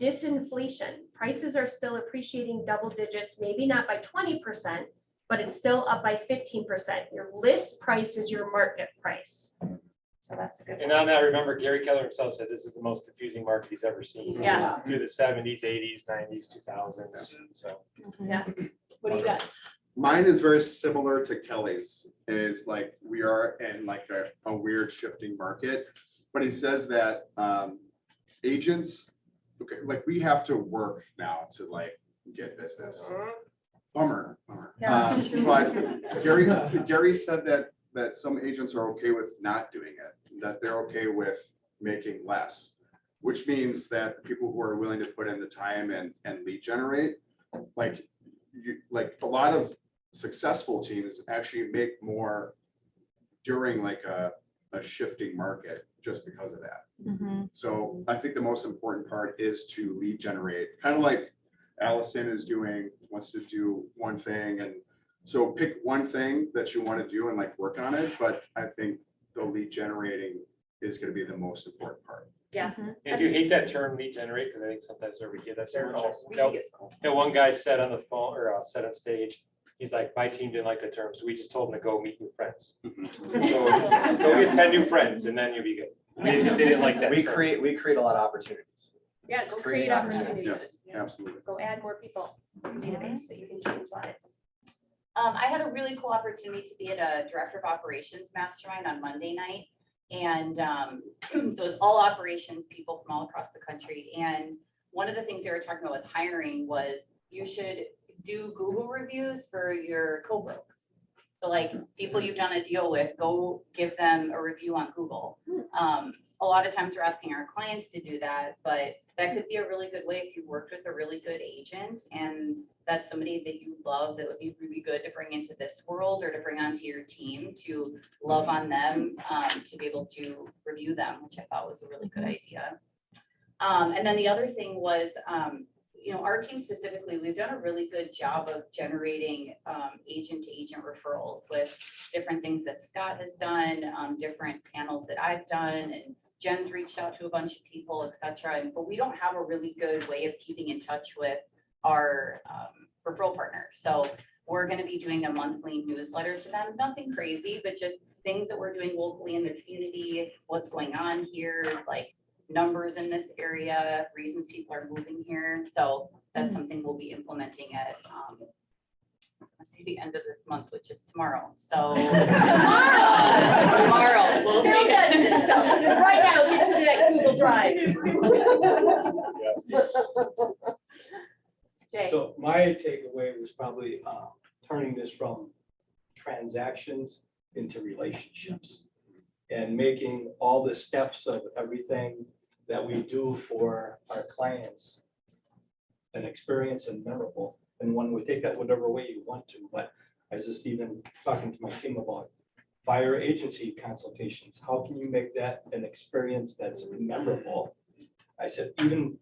disinflation. Prices are still appreciating double digits, maybe not by 20%, but it's still up by 15%. Your list price is your market price. So that's a good And one. on that, remember Gary Keller himself said this is the most confusing market he's ever seen. Yeah. Through the 70s, 80s, 90s, 2000s, so. Yeah. What do you got? Mine is very similar to Kelly's, is like, we are in like a weird shifting market. But he says that agents, okay, like we have to work now to like get business. Bummer. Yeah. But Gary said that some agents are okay with not doing it, that they're okay with making less, which means that the people who are willing to put in the time and lead generate, like a lot of successful teams actually make more during like a shifting market just because of that. So I think the most important part is to lead generate, kind of like Allison is doing, wants to do one thing. And so pick one thing that you want to do and like work on it. But I think the lead generating is going to be the most important part. Yeah. If you hate that term lead generate, because I think sometimes we get that so much. We think it's cool. One guy said on the phone or said on stage, he's like, my team didn't like the term, so we just told him to go meet new friends. So go get 10 new friends and then you'll be good. If they didn't like that We term. create a lot of opportunities. Yeah, Just go create create opportunities. Yes, absolutely. Go add more people to your database so you can change lives. I had a really cool opportunity to be at a director of operations mastermind on Monday night. And so it was all operations people from all across the country. And one of the things they were talking about with hiring was you should do Google reviews for your co-brokes. So like people you've done a deal with, go give them a review on Google. A lot of times we're asking our clients to do that, but that could be a really good way if you worked with a really good agent and that's somebody that you love that would be really good to bring into this world or to bring onto your team to love on them, to be able to review them, which I thought was a really good idea. And then the other thing was, our team specifically, we've done a really good job of generating agent to agent referrals with different things that Scott has done, different panels that I've done, and Jen's reached out to a bunch of people, et cetera. But we don't have a really good way of keeping in touch with our referral partners. So we're going to be doing a monthly newsletter to them, nothing crazy, but just things that we're doing locally in the community, what's going on here, like numbers in this area, reasons people are moving here. So that's something we'll be implementing at the end of this month, which is tomorrow. So tomorrow we'll Build that system. Right now, get to that Google Drive. Jay. So my takeaway was probably turning this from transactions into relationships and making all the steps of everything that we do for our clients an experience and memorable. And one would take that whatever way you want to, but I was just even talking to my team about buyer agency consultations. How can you make that an experience that's memorable? I said, even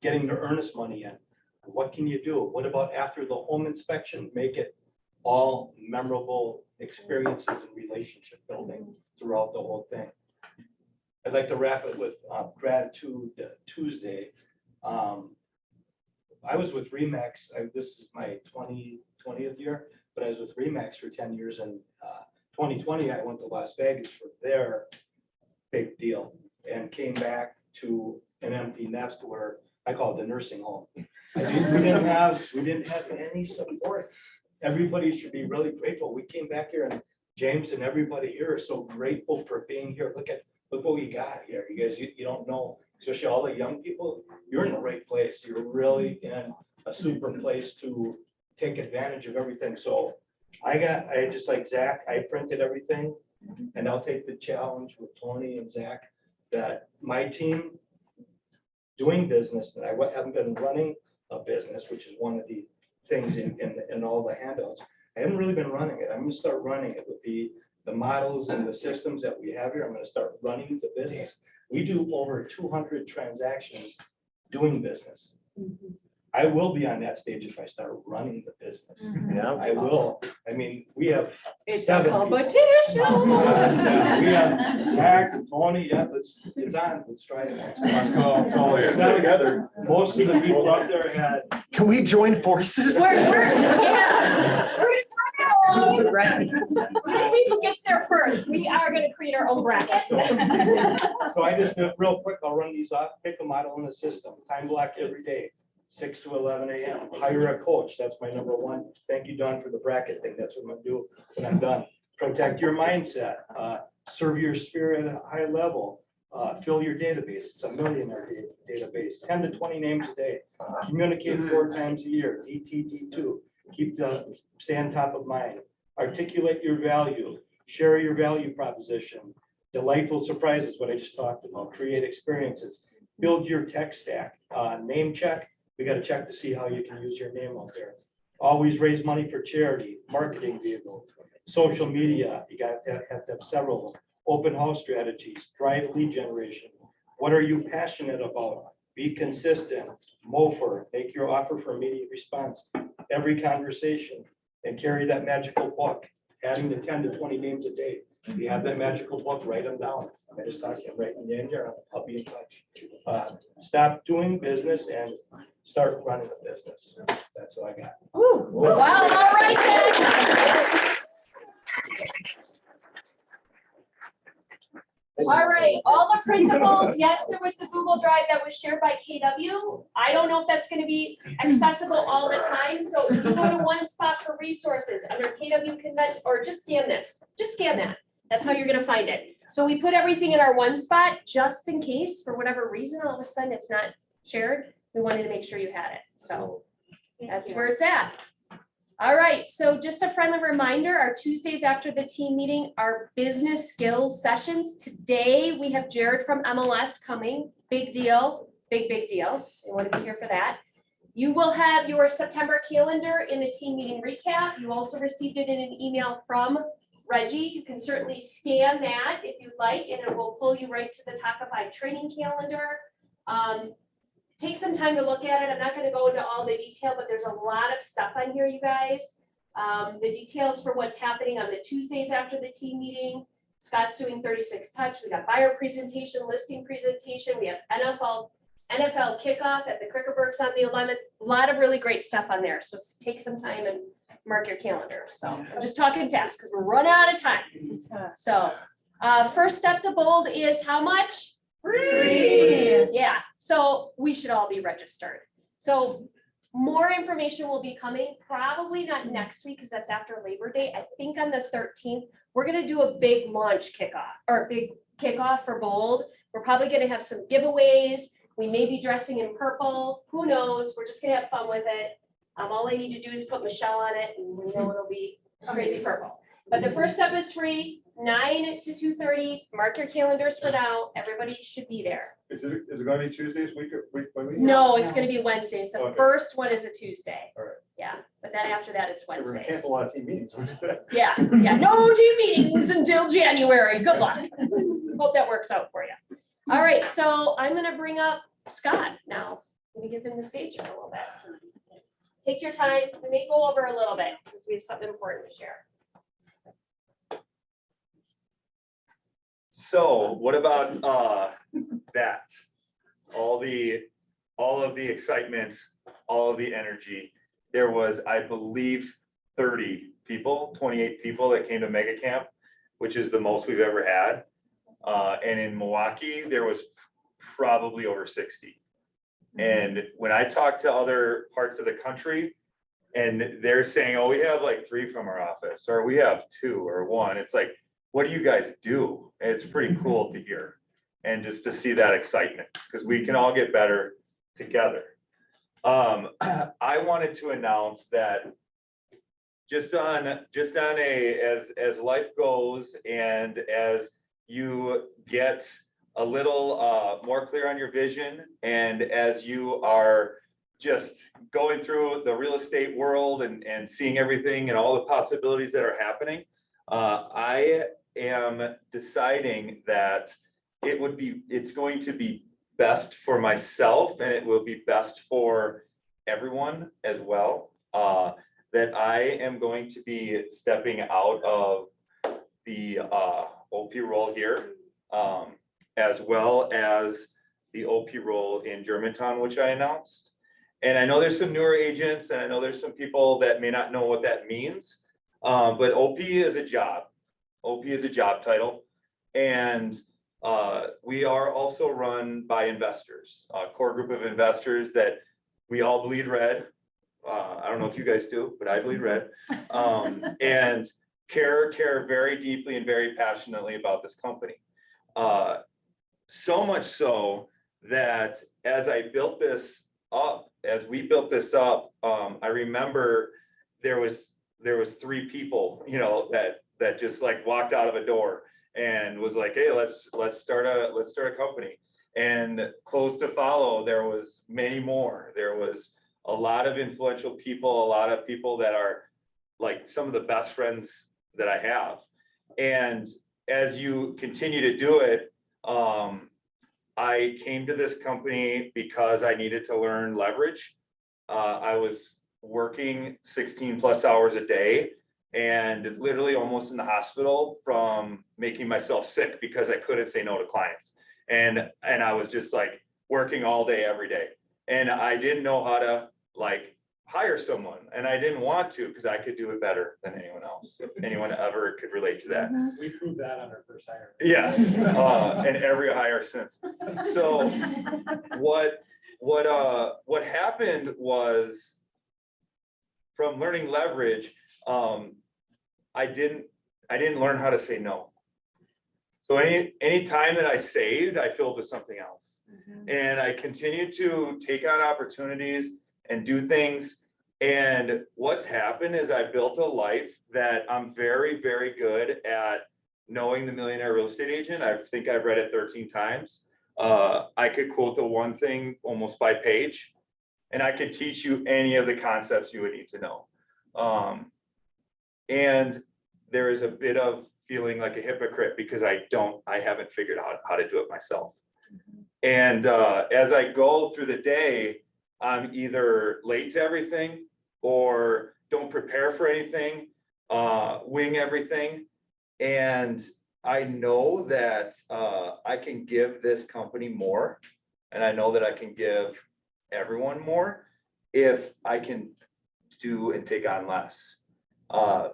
getting the earnest money in, what can you do? What about after the home inspection? Make it all memorable experiences and relationship building throughout the whole thing. I'd like to wrap it with Gratitude Tuesday. I was with Remax. This is my 20th year, but I was with Remax for 10 years. And 2020, I went to Las Vegas for their big deal and came back to an empty nest where I call it the nursing home. We didn't have any support. Everybody should be really grateful. We came back here and James and everybody here are so grateful for being here. Look what we got here. You guys, you don't know, especially all the young people, you're in the right place. You're really in a super place to take advantage of everything. So I just like Zach, I printed everything and I'll take the challenge with Tony and Zach that my team doing business, that I haven't been running a business, which is one of the things in all the handouts. I haven't really been running it. I'm gonna start running it with the models and the systems that we have here. I'm gonna start running the business. We do over 200 transactions doing business. I will be on that stage if I start running the business. Yeah. I will. I mean, we have. It's a 7 people. competition. Yeah, we have Zach, Tony, yeah, it's on, let's try it. Let's go. It's all there. Seven together. Most of the people up there had. Can we join forces? We're gonna Let's see who gets there first. We are gonna create our own bracket. So I just, real quick, I'll run these off, pick a model in the system, time block every day, 6 to 11 a.m. Hire a coach, that's my number one. Thank you, Don, for the bracket thing, that's what I'm gonna do when I'm done. Protect your mindset, serve your spirit at a high level, fill your database, it's a millionaire database, 10 to 20 names a day. Communicate 4 times a year, DTD2, stay on top of mind. Articulate your value, share your value proposition, delightful surprises, what I just talked about, create experiences, build your tech stack, name check. We got to check to see how you can use your name out there. Always raise money for charity, marketing vehicle, social media. You got to have several of them. Open house strategies, drive lead generation. What are you passionate about? Be consistent, mofer, make your offer for immediate response. Every conversation, and carry that magical book, adding the 10 to 20 names a day. If you have that magical book, write them down. I just talked to write them in here. I'll be in touch. Stop doing business and start running a business. That's all I got. Ooh, wow, all right then. All right, all the principals, yes, there was the Google Drive that was shared by KW. I don't know if that's gonna be accessible all the time, so if you go to one spot for resources under KW Convent, or just scan this, just scan that. That's how you're gonna find it. So we put everything in our one spot, just in case, for whatever reason, all of a sudden it's not shared. We wanted to make sure you had it, so that's where it's at. All right, so just a friendly reminder, our Tuesdays after the team meeting are business skills sessions. Today, we have Jared from MLS coming, big deal, big deal. So you want to be here for that. You will have your September calendar in the team meeting recap. You also received it in an email from Reggie. You can certainly scan that if you'd like, and it will pull you right to the Talkify training calendar. Take some time to look at it. I'm not going to go into all the detail, but there's a lot of stuff on here, you guys. The details for what's happening on the Tuesdays after the team meeting. Scott's doing 36 touch. We got buyer presentation, listing presentation. We have NFL kickoff at the Crickerbergs on the 11th. A lot of really great stuff on there. So take some time and mark your calendar. So I'm just talking fast because we're running out of time. So first step to bold is how much? Free. Yeah, so we should all be registered. So more information will be coming, probably not next week because that's after Labor Day. I think on the 13th, we're gonna do a big launch kickoff or big kickoff for Bold. We're probably gonna have some giveaways. We may be dressing in purple. Who knows? We're just gonna have fun with it. All I need to do is put Michelle on it and we know it'll be crazy purple. But the first step is free. 9 to 2:30, mark your calendars for now. Everybody should be there. Is it gonna be Tuesdays, week by week? No, it's gonna be Wednesdays. The Okay. first one is a Tuesday. All right. Yeah, but then after that, it's So we're gonna Wednesdays. cancel a lot of team meetings. Yeah, no team meetings until January. Good luck. Hope that works out for you. All right, so I'm gonna bring up Scott now. I'm gonna give him the stage for a little bit. Take your time. We may go over a little bit because we have something important to share. So what about that? All of the excitement, all of the energy. There was, I believe, 30 people, 28 people that came to Mega Camp, which is the most we've ever had. And in Milwaukee, there was probably over 60. And when I talk to other parts of the country, and they're saying, oh, we have like 3 from our office, or we have 2 or 1, it's like, what do you guys do? And it's pretty cool to hear and just to see that excitement because we can all get better together. I wanted to announce that just on as life goes and as you get a little more clear on your vision and as you are just going through the real estate world and seeing everything and all the possibilities that are happening, I am deciding that it's going to be best for myself and it will be best for everyone as well, that I am going to be stepping out of the OP role here, as well as the OP role in Germantown, which I announced. And I know there's some newer agents, and I know there's some people that may not know what that means, but OP is a job. OP is a job title. And we are also run by investors, a core group of investors that we all bleed red. I don't know if you guys do, but I bleed red. And care very deeply and very passionately about this company. So much so that as I built this up, as we built this up, I remember there was 3 people, you know, that just like walked out of a door and was like, hey, let's start a company. And close to follow, there was many more. There was a lot of influential people, a lot of people that are like some of the best friends that I have. And as you continue to do it, I came to this company because I needed to learn leverage. I was working 16 plus hours a day and literally almost in the hospital from making myself sick because I couldn't say no to clients. And I was just like working all day, every day. And I didn't know how to like hire someone, and I didn't want to because I could do it better than anyone else. If anyone ever could relate to that. We proved that on our first hire. Yes, and every hire since. So what happened was, from learning leverage, I didn't learn how to say no. So any time that I saved, I filled with something else. And I continued to take on opportunities and do things. And what's happened is I built a life that I'm very, very good at knowing the Millionaire Real Estate Agent. I think I've read it 13 times. I could quote the one thing almost by page, and I could teach you any of the concepts you would need to know. And there is a bit of feeling like a hypocrite because I haven't figured out how to do it myself. And as I go through the day, I'm either late to everything or don't prepare for anything, wing everything. And I know that I can give this company more, and I know that I can give everyone more if I can do and take on less.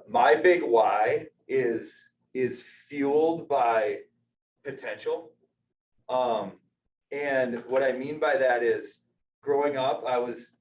My big why is fueled by potential. And what I mean by that is, growing up, I was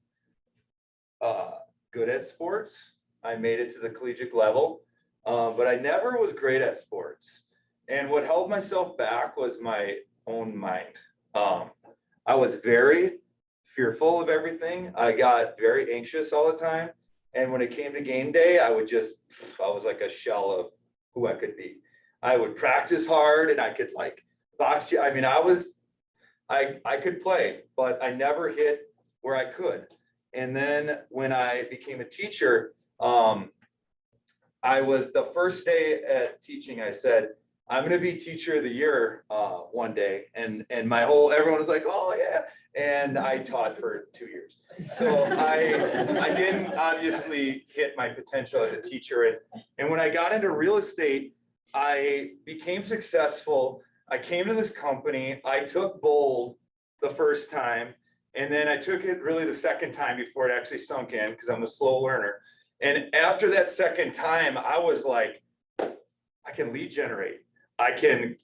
good at sports. I made it to the collegiate level, but I never was great at sports. And what held myself back was my own mind. I was very fearful of everything. I got very anxious all the time. And when it came to game day, I was like a shell of who I could be. I would practice hard and I could like box you. I mean, I could play, but I never hit where I could. And then when I became a teacher, I was the first day at teaching, I said, I'm going to be teacher of the year one day. And everyone was like, oh yeah. And I taught for 2 years. So I didn't obviously hit my potential as a teacher. And when I got into real estate, I became successful. I came to this company. I took bold the first time, and then I took it really the second time before it actually sunk in because I'm a slow learner. And after that second time, I was like, I can lead generate. I can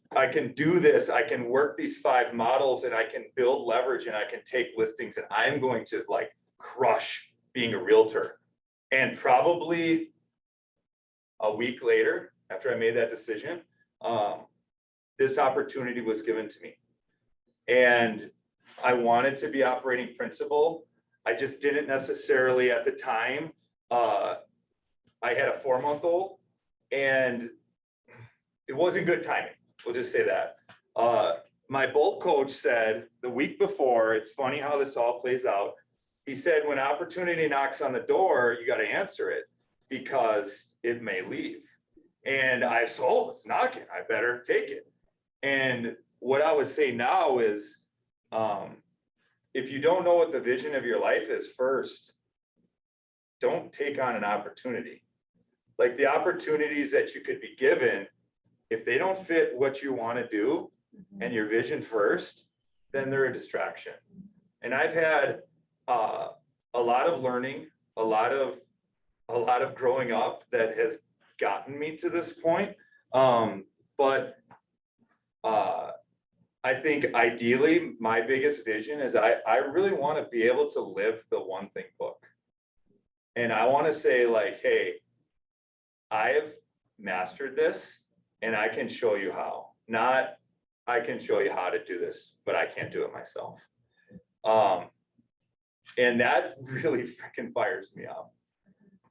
do this. I can work these 5 models, and I can build leverage, and I can take listings, and I'm going to like crush being a realtor. And probably a week later, after I made that decision, this opportunity was given to me. And I wanted to be operating principal. I just didn't necessarily at the time. I had a 4-month-old, and it wasn't good timing. We'll just say that. My bolt coach said the week before, it's funny how this all plays out. He said, when opportunity knocks on the door, you got to answer it because it may leave. And I said, oh, it's knocking. I better take it. And what I would say now is if you don't know what the vision of your life is first, don't take on an opportunity. Like the opportunities that you could be given, if they don't fit what you want to do and your vision first, then they're a distraction. And I've had a lot of learning, a lot of growing up that has gotten me to this point. But I think ideally, my biggest vision is I really want to be able to live the One Thing book. And I want to say like, hey, I have mastered this and I can show you how. Not I can show you how to do this, but I can't do it myself. And that really freaking fires me up.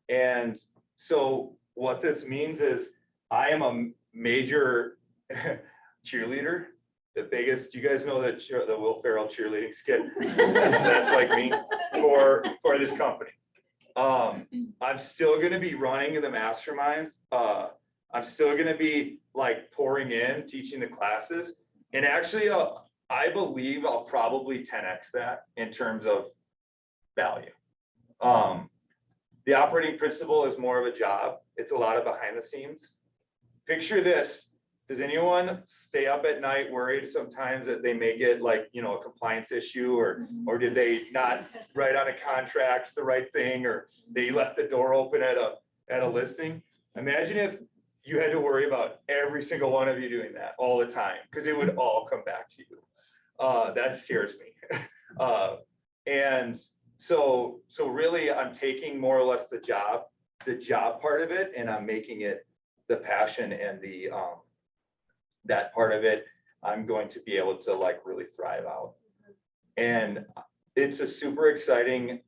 And so what this means is I am a major cheerleader. The biggest, you guys know that the Will Ferrell cheerleading skit? That's like me for this company. I'm still going to be running the masterminds. I'm still going to be like pouring in, teaching the classes. And actually, I believe I'll probably 10x that in terms of value. The operating principle is more of a job. It's a lot of behind the scenes. Picture this. Does anyone stay up at night worried sometimes that they may get like, you know, a compliance issue or did they not write on a contract the right thing, or they left the door open at a listing? Imagine if you had to worry about every single one of you doing that all the time, because it would all come back to you. That scares me. And so really I'm taking more or less the job part of it, and I'm making it the passion and the that part of it I'm going to be able to like really thrive out. And it's a super exciting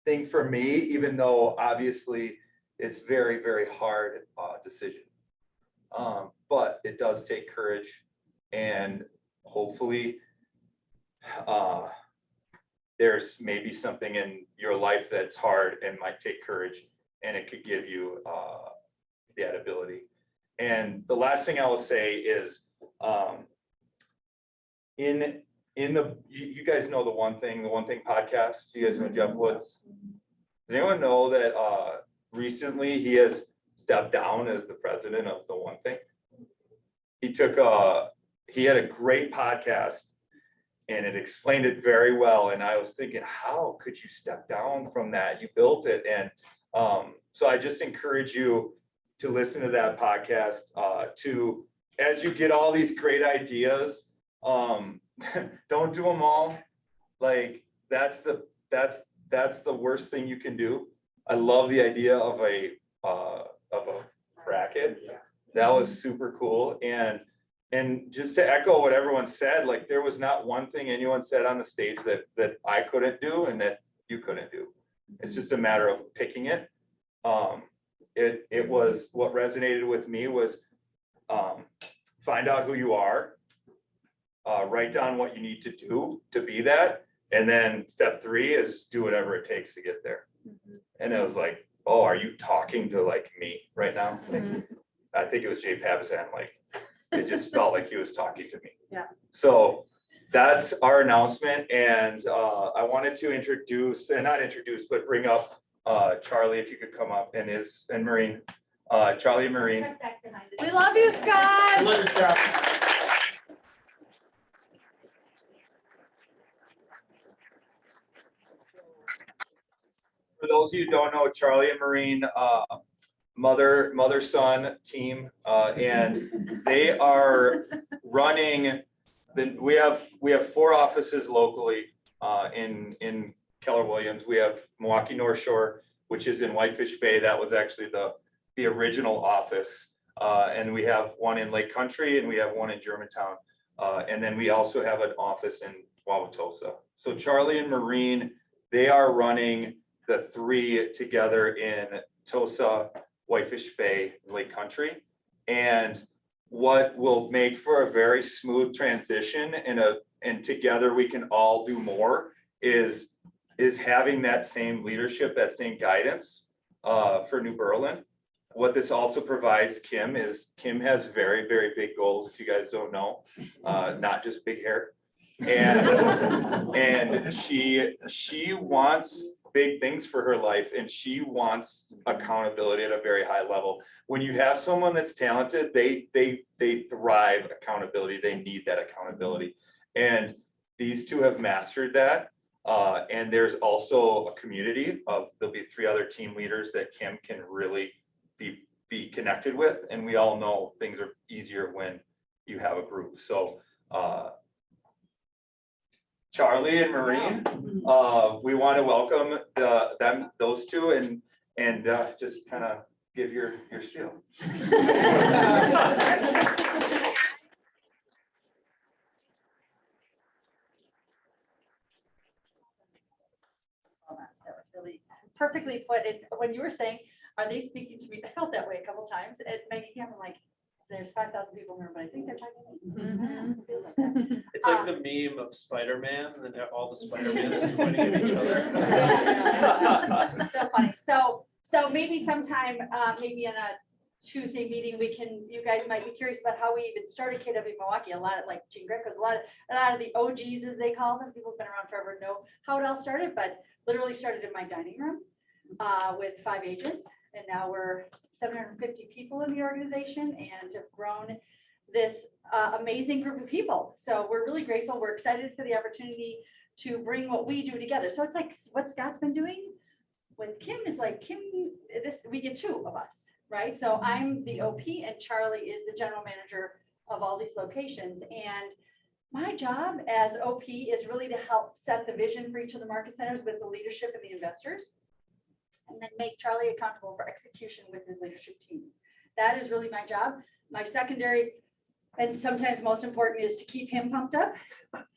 thing for me, even though obviously it's very, very hard decision. But it does take courage, and hopefully there's maybe something in your life that's hard and might take courage, and it could give you that ability. And the last thing I will say is, in the, you guys know the One Thing podcast. You guys know Jeff Woods. Does anyone know that recently he has stepped down as the president of the One Thing? He had a great podcast, and it explained it very well. And I was thinking, how could you step down from that? You built it. And so I just encourage you to listen to that podcast, as you get all these great ideas, don't do them all. Like that's the worst thing you can do. I love the idea of a bracket. That was super cool. And just to echo what everyone said, like there was not one thing anyone said on the stage that I couldn't do and that you couldn't do. It's just a matter of picking it. It was, what resonated with me was find out who you are, write down what you need to do to be that, and then step 3 is do whatever it takes to get there. And it was like, oh, are you talking to like me right now? Like, I think it was Jay Pavazan, like it just felt like he was talking to me. Yeah. So that's our announcement, and I wanted to introduce, and not introduce, but bring up Charlie, if you could come up, and Maureen, Charlie and Maureen. We love you, Scott. Love you, Scott. For those of you who don't know, Charlie and Maureen, mother-son team, and they are running. We have 4 offices locally in Keller Williams. We have Milwaukee North Shore, which is in Whitefish Bay. That was actually the original office. And we have one in Lake Country, and we have one in Germantown. And then we also have an office in Wauwatosa. So Charlie and Maureen, they are running the 3 together in Tosa, Whitefish Bay, Lake Country. And what will make for a very smooth transition and together we can all do more is having that same leadership, that same guidance for New Berlin. What this also provides Kim is Kim has very, very big goals, if you guys don't know, not just big hair. And she wants big things for her life, and she wants accountability at a very high level. When you have someone that's talented, they thrive accountability. They need that accountability. And these two have mastered that. And there's also a community of, there'll be 3 other team leaders that Kim can really be connected with. And we all know things are easier when you have a group. So Charlie and Maureen, we want to welcome those two and just kind of give your spiel. That was really perfectly put. And when you were saying, are they speaking to me? I felt that way a couple times at Maggie Camp. I'm like, there's 5,000 people in here, but I think they're talking to me. It feels like that. It's like the meme of Spider-Man and then all the Spider-Mans are pointing at each other. So funny. So maybe sometime, maybe in a Tuesday meeting, you guys might be curious about how we even started KW Milwaukee. A lot of like Jean Greco's, a lot of the OGs, as they call them, people who've been around forever know how it all started, but literally started in my dining room with 5 agents. And now we're 750 people in the organization and have grown this amazing group of people. So we're really grateful. We're excited for the opportunity to bring what we do together. So it's like what Scott's been doing with Kim is like we get 2 of us, right? So I'm the OP and Charlie is the general manager of all these locations. And my job as OP is really to help set the vision for each of the market centers with the leadership and the investors, and then make Charlie accountable for execution with his leadership team. That is really my job. My secondary, and sometimes most important, is to keep him pumped up.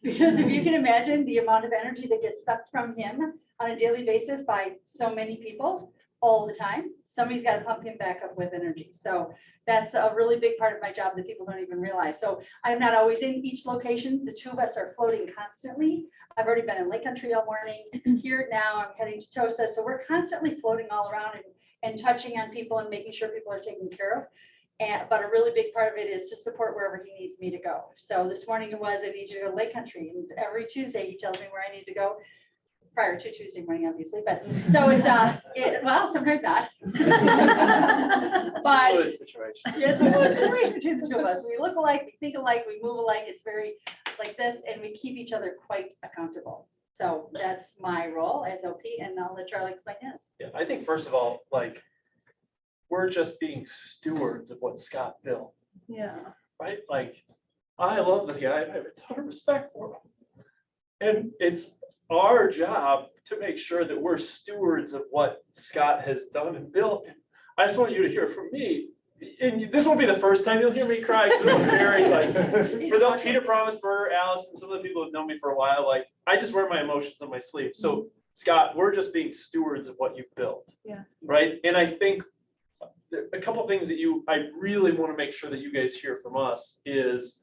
Because if you can imagine the amount of energy that gets sucked from him on a daily basis by so many people all the time, somebody's got to pump him back up with energy. So that's a really big part of my job that people don't even realize. So I'm not always in each location. The 2 of us are floating constantly. I've already been in Lake Country all morning. Here now I'm heading to Tosa. So we're constantly floating all around and touching on people and making sure people are taken care of. But a really big part of it is to support wherever he needs me to go. So this morning it was, I need you to go to Lake Country. And every Tuesday he tells me where I need to go. Prior to Tuesday morning, obviously, but so it's well, sometimes not. But It's a fluid situation. Yeah, it's a fluid situation between the 2 of us. We look alike, we think alike, we move alike. It's very like this, and we keep each other quite accountable. So that's my role as OP, and I'll let Charlie explain his. Yeah, I think first of all, like, we're just being stewards of what Scott built, Yeah. right? Like, I love this guy. I have a ton of respect for him. And it's our job to make sure that we're stewards of what Scott has done and built. I just want you to hear from me, and this won't be the first time you'll hear me cry, because I'm very like, for the Peter Promisberger, Alice, and some of the people who've known me for a while, like, I just wear my emotions on my sleeve. So Scott, we're just being stewards of what you've built. Yeah. Right? And I think a couple things that I really want to make sure that you guys hear from us is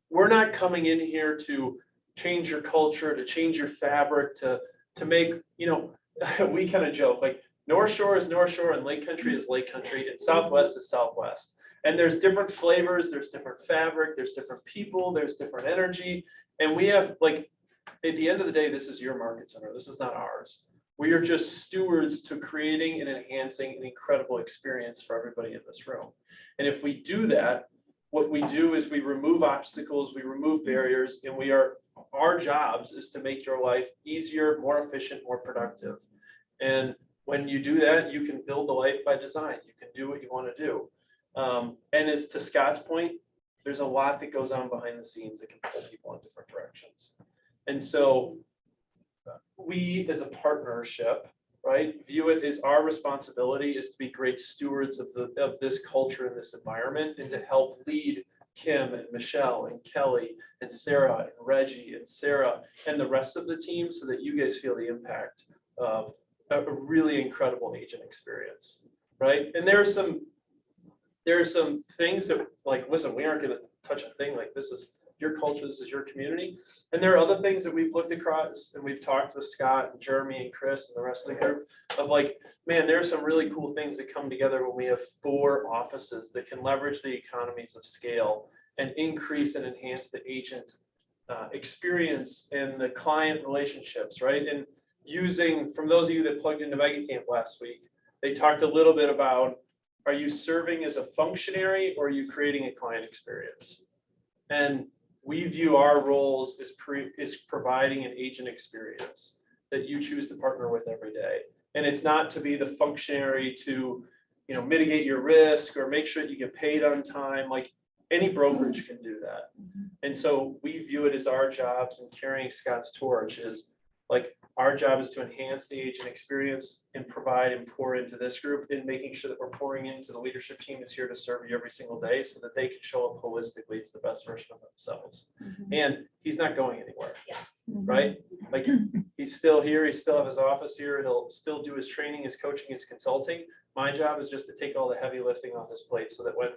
we're not coming in here to change your culture, to change your fabric, to make, we kind of joke, like North Shore is North Shore and Lake Country is Lake Country and Southwest is Southwest. And there's different flavors, there's different fabric, there's different people, there's different energy. And we have, like, at the end of the day, this is your market center. This is not ours. We are just stewards to creating and enhancing an incredible experience for everybody in this room. And if we do that, what we do is we remove obstacles, we remove barriers, and our jobs is to make your life easier, more efficient, more productive. And when you do that, you can build a life by design. You can do what you want to do. And as to Scott's point, there's a lot that goes on behind the scenes that can pull people in different directions. And so we, as a partnership, right, view it as our responsibility is to be great stewards of this culture and this environment, and to help lead Kim and Michelle and Kelly and Sarah and Reggie and Sarah and the rest of the team, so that you guys feel the impact of a really incredible agent experience, right? And there are some things that, like, listen, we aren't going to touch a thing like this is your culture, this is your community. And there are other things that we've looked across and we've talked with Scott and Jeremy and Chris and the rest of the group of, like, man, there are some really cool things that come together when we have 4 offices that can leverage the economies of scale and increase and enhance the agent experience and the client relationships, right? And using, from those of you that plugged into Mega Camp last week, they talked a little bit about, are you serving as a functionary or are you creating a client experience? And we view our roles as providing an agent experience that you choose to partner with every day. And it's not to be the functionary to, you know, mitigate your risk or make sure that you get paid on time. Like any brokerage can do that. And so we view it as our jobs in carrying Scott's torch is like, our job is to enhance the agent experience and provide and pour into this group and making sure that we're pouring into the leadership team that's here to serve you every single day so that they can show up holistically as the best version of themselves. And he's not going anywhere, right? Like he's still here. He still have his office here. He'll still do his training, his coaching, his consulting. My job is just to take all the heavy lifting off his plate so that when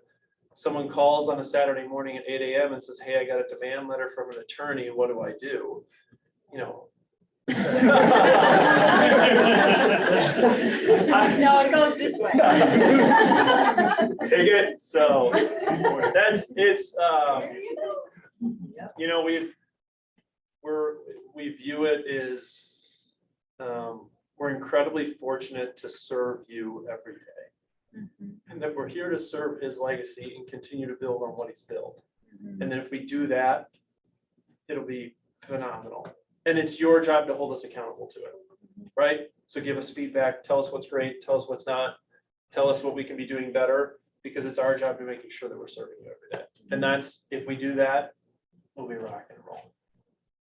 someone calls on a Saturday morning at 8 a.m. and says, hey, I got a demand letter from an attorney, what do I do? You know, No, it goes this way. Take it. So that's, it's, you know, we view it as, we're incredibly fortunate to serve you every day. And that we're here to serve his legacy and continue to build on what he's built. And then if we do that, it'll be phenomenal. And it's your job to hold us accountable to it, right? So give us feedback, tell us what's great, tell us what's not, tell us what we can be doing better, because it's our job to making sure that we're serving you every day. And that's, if we do that, we'll be rock and roll.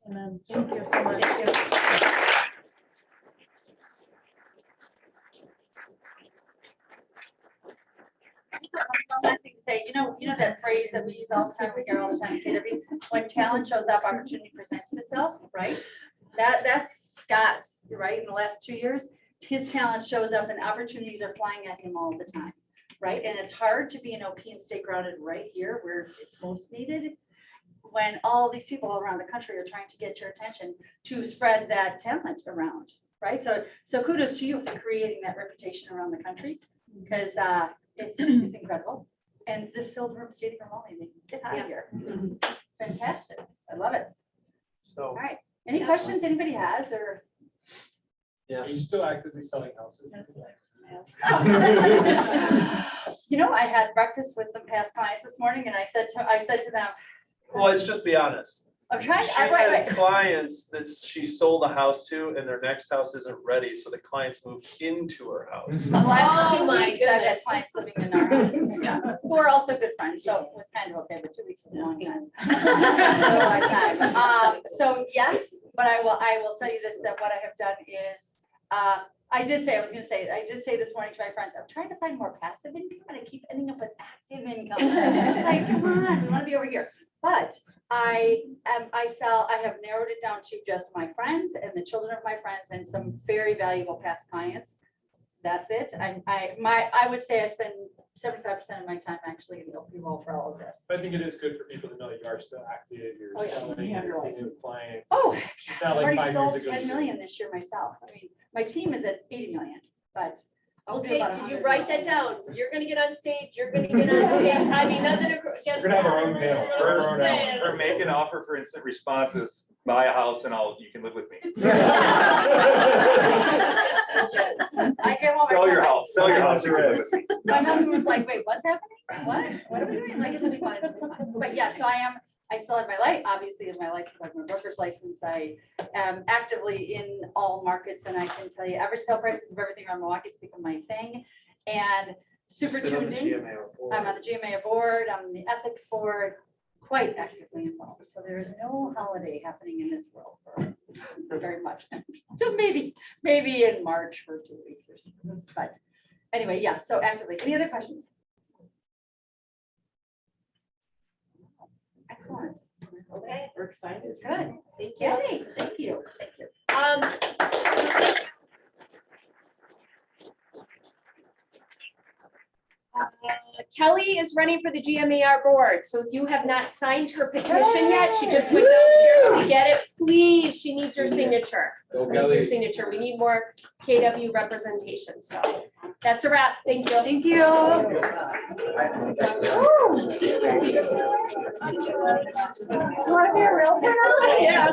Amen. Thank you so much. One last thing to say, you know that phrase that we use all the time, we hear all the time, when talent shows up, opportunity presents itself, right? That's Scott's, right? In the last 2 years, his talent shows up and opportunities are flying at him all the time, right? And it's hard to be an OP and stay grounded right here where it's most needed, when all these people all around the country are trying to get your attention to spread that talent around, right? So kudos to you for creating that reputation around the country, because it's incredible. And this filled room stayed room only, get out of here. Fantastic, I love it. So, all right, any questions anybody has, or? Yeah. Are you still actively selling houses? You know, I had breakfast with some past clients this morning and I said to them, well, let's just be honest. I'm trying, She has clients that she sold a house to and their next house isn't ready, so the clients moved into her house. The last 2 my weeks, I've had goodness. clients living in our house, yeah, who are also good friends, so it was kind of okay, but 2 weeks is a long time. A long time. So yes, but I will tell you this, that what I have done is, I did say this morning to my friends, I'm trying to find more passive income and I keep ending up with active income. It's like, come on, we want to be over here. But I have narrowed it down to just my friends and the children of my friends and some very valuable past clients. That's it. I would say I spend 75% of my time actually in the OP role for all of this. I think it is good for people to know that you are still active, you're Oh, yeah. selling, Yeah, you're you're taking new clients. Oh, It's yes, not I've like already 5 sold years ago. 10 million this year myself. I mean, my team is at 80 million, but we'll do Okay, about did you 100 write that down? You're gonna get on stage, you're gonna get on stage. I mean, nothing against. We're gonna have our own panel. I'm just saying. Or make an offer for instant responses, buy a house and you can live with me. I get home. Sell your house, you can live with me. My husband was like, wait, what's happening? What are we doing? Like, it'll be fine, it'll be fine. But yeah, so I still have my license, obviously, is my license, like my broker's license. I am actively in all markets, and I can tell you, average sale prices of everything around Milwaukee, it's become my thing. And super Sit on tuned the in. GMA board. I'm on the GMA board, I'm on the ethics board, quite actively involved. So there is no holiday happening in this world for very much. So maybe in March for 2 weeks or something. But anyway, yes, so actively. Any other questions? Excellent. Okay, We're excited. Good. thank you. Yay, thank you. Thank you. Kelly is running for the GMAR board, so if you have not signed her petition yet, she just went downstairs to get it, please, she needs your signature. Just need your signature. We need more KW representation, so that's a wrap. Thank you. Thank you. Want to be a real fan? Yeah.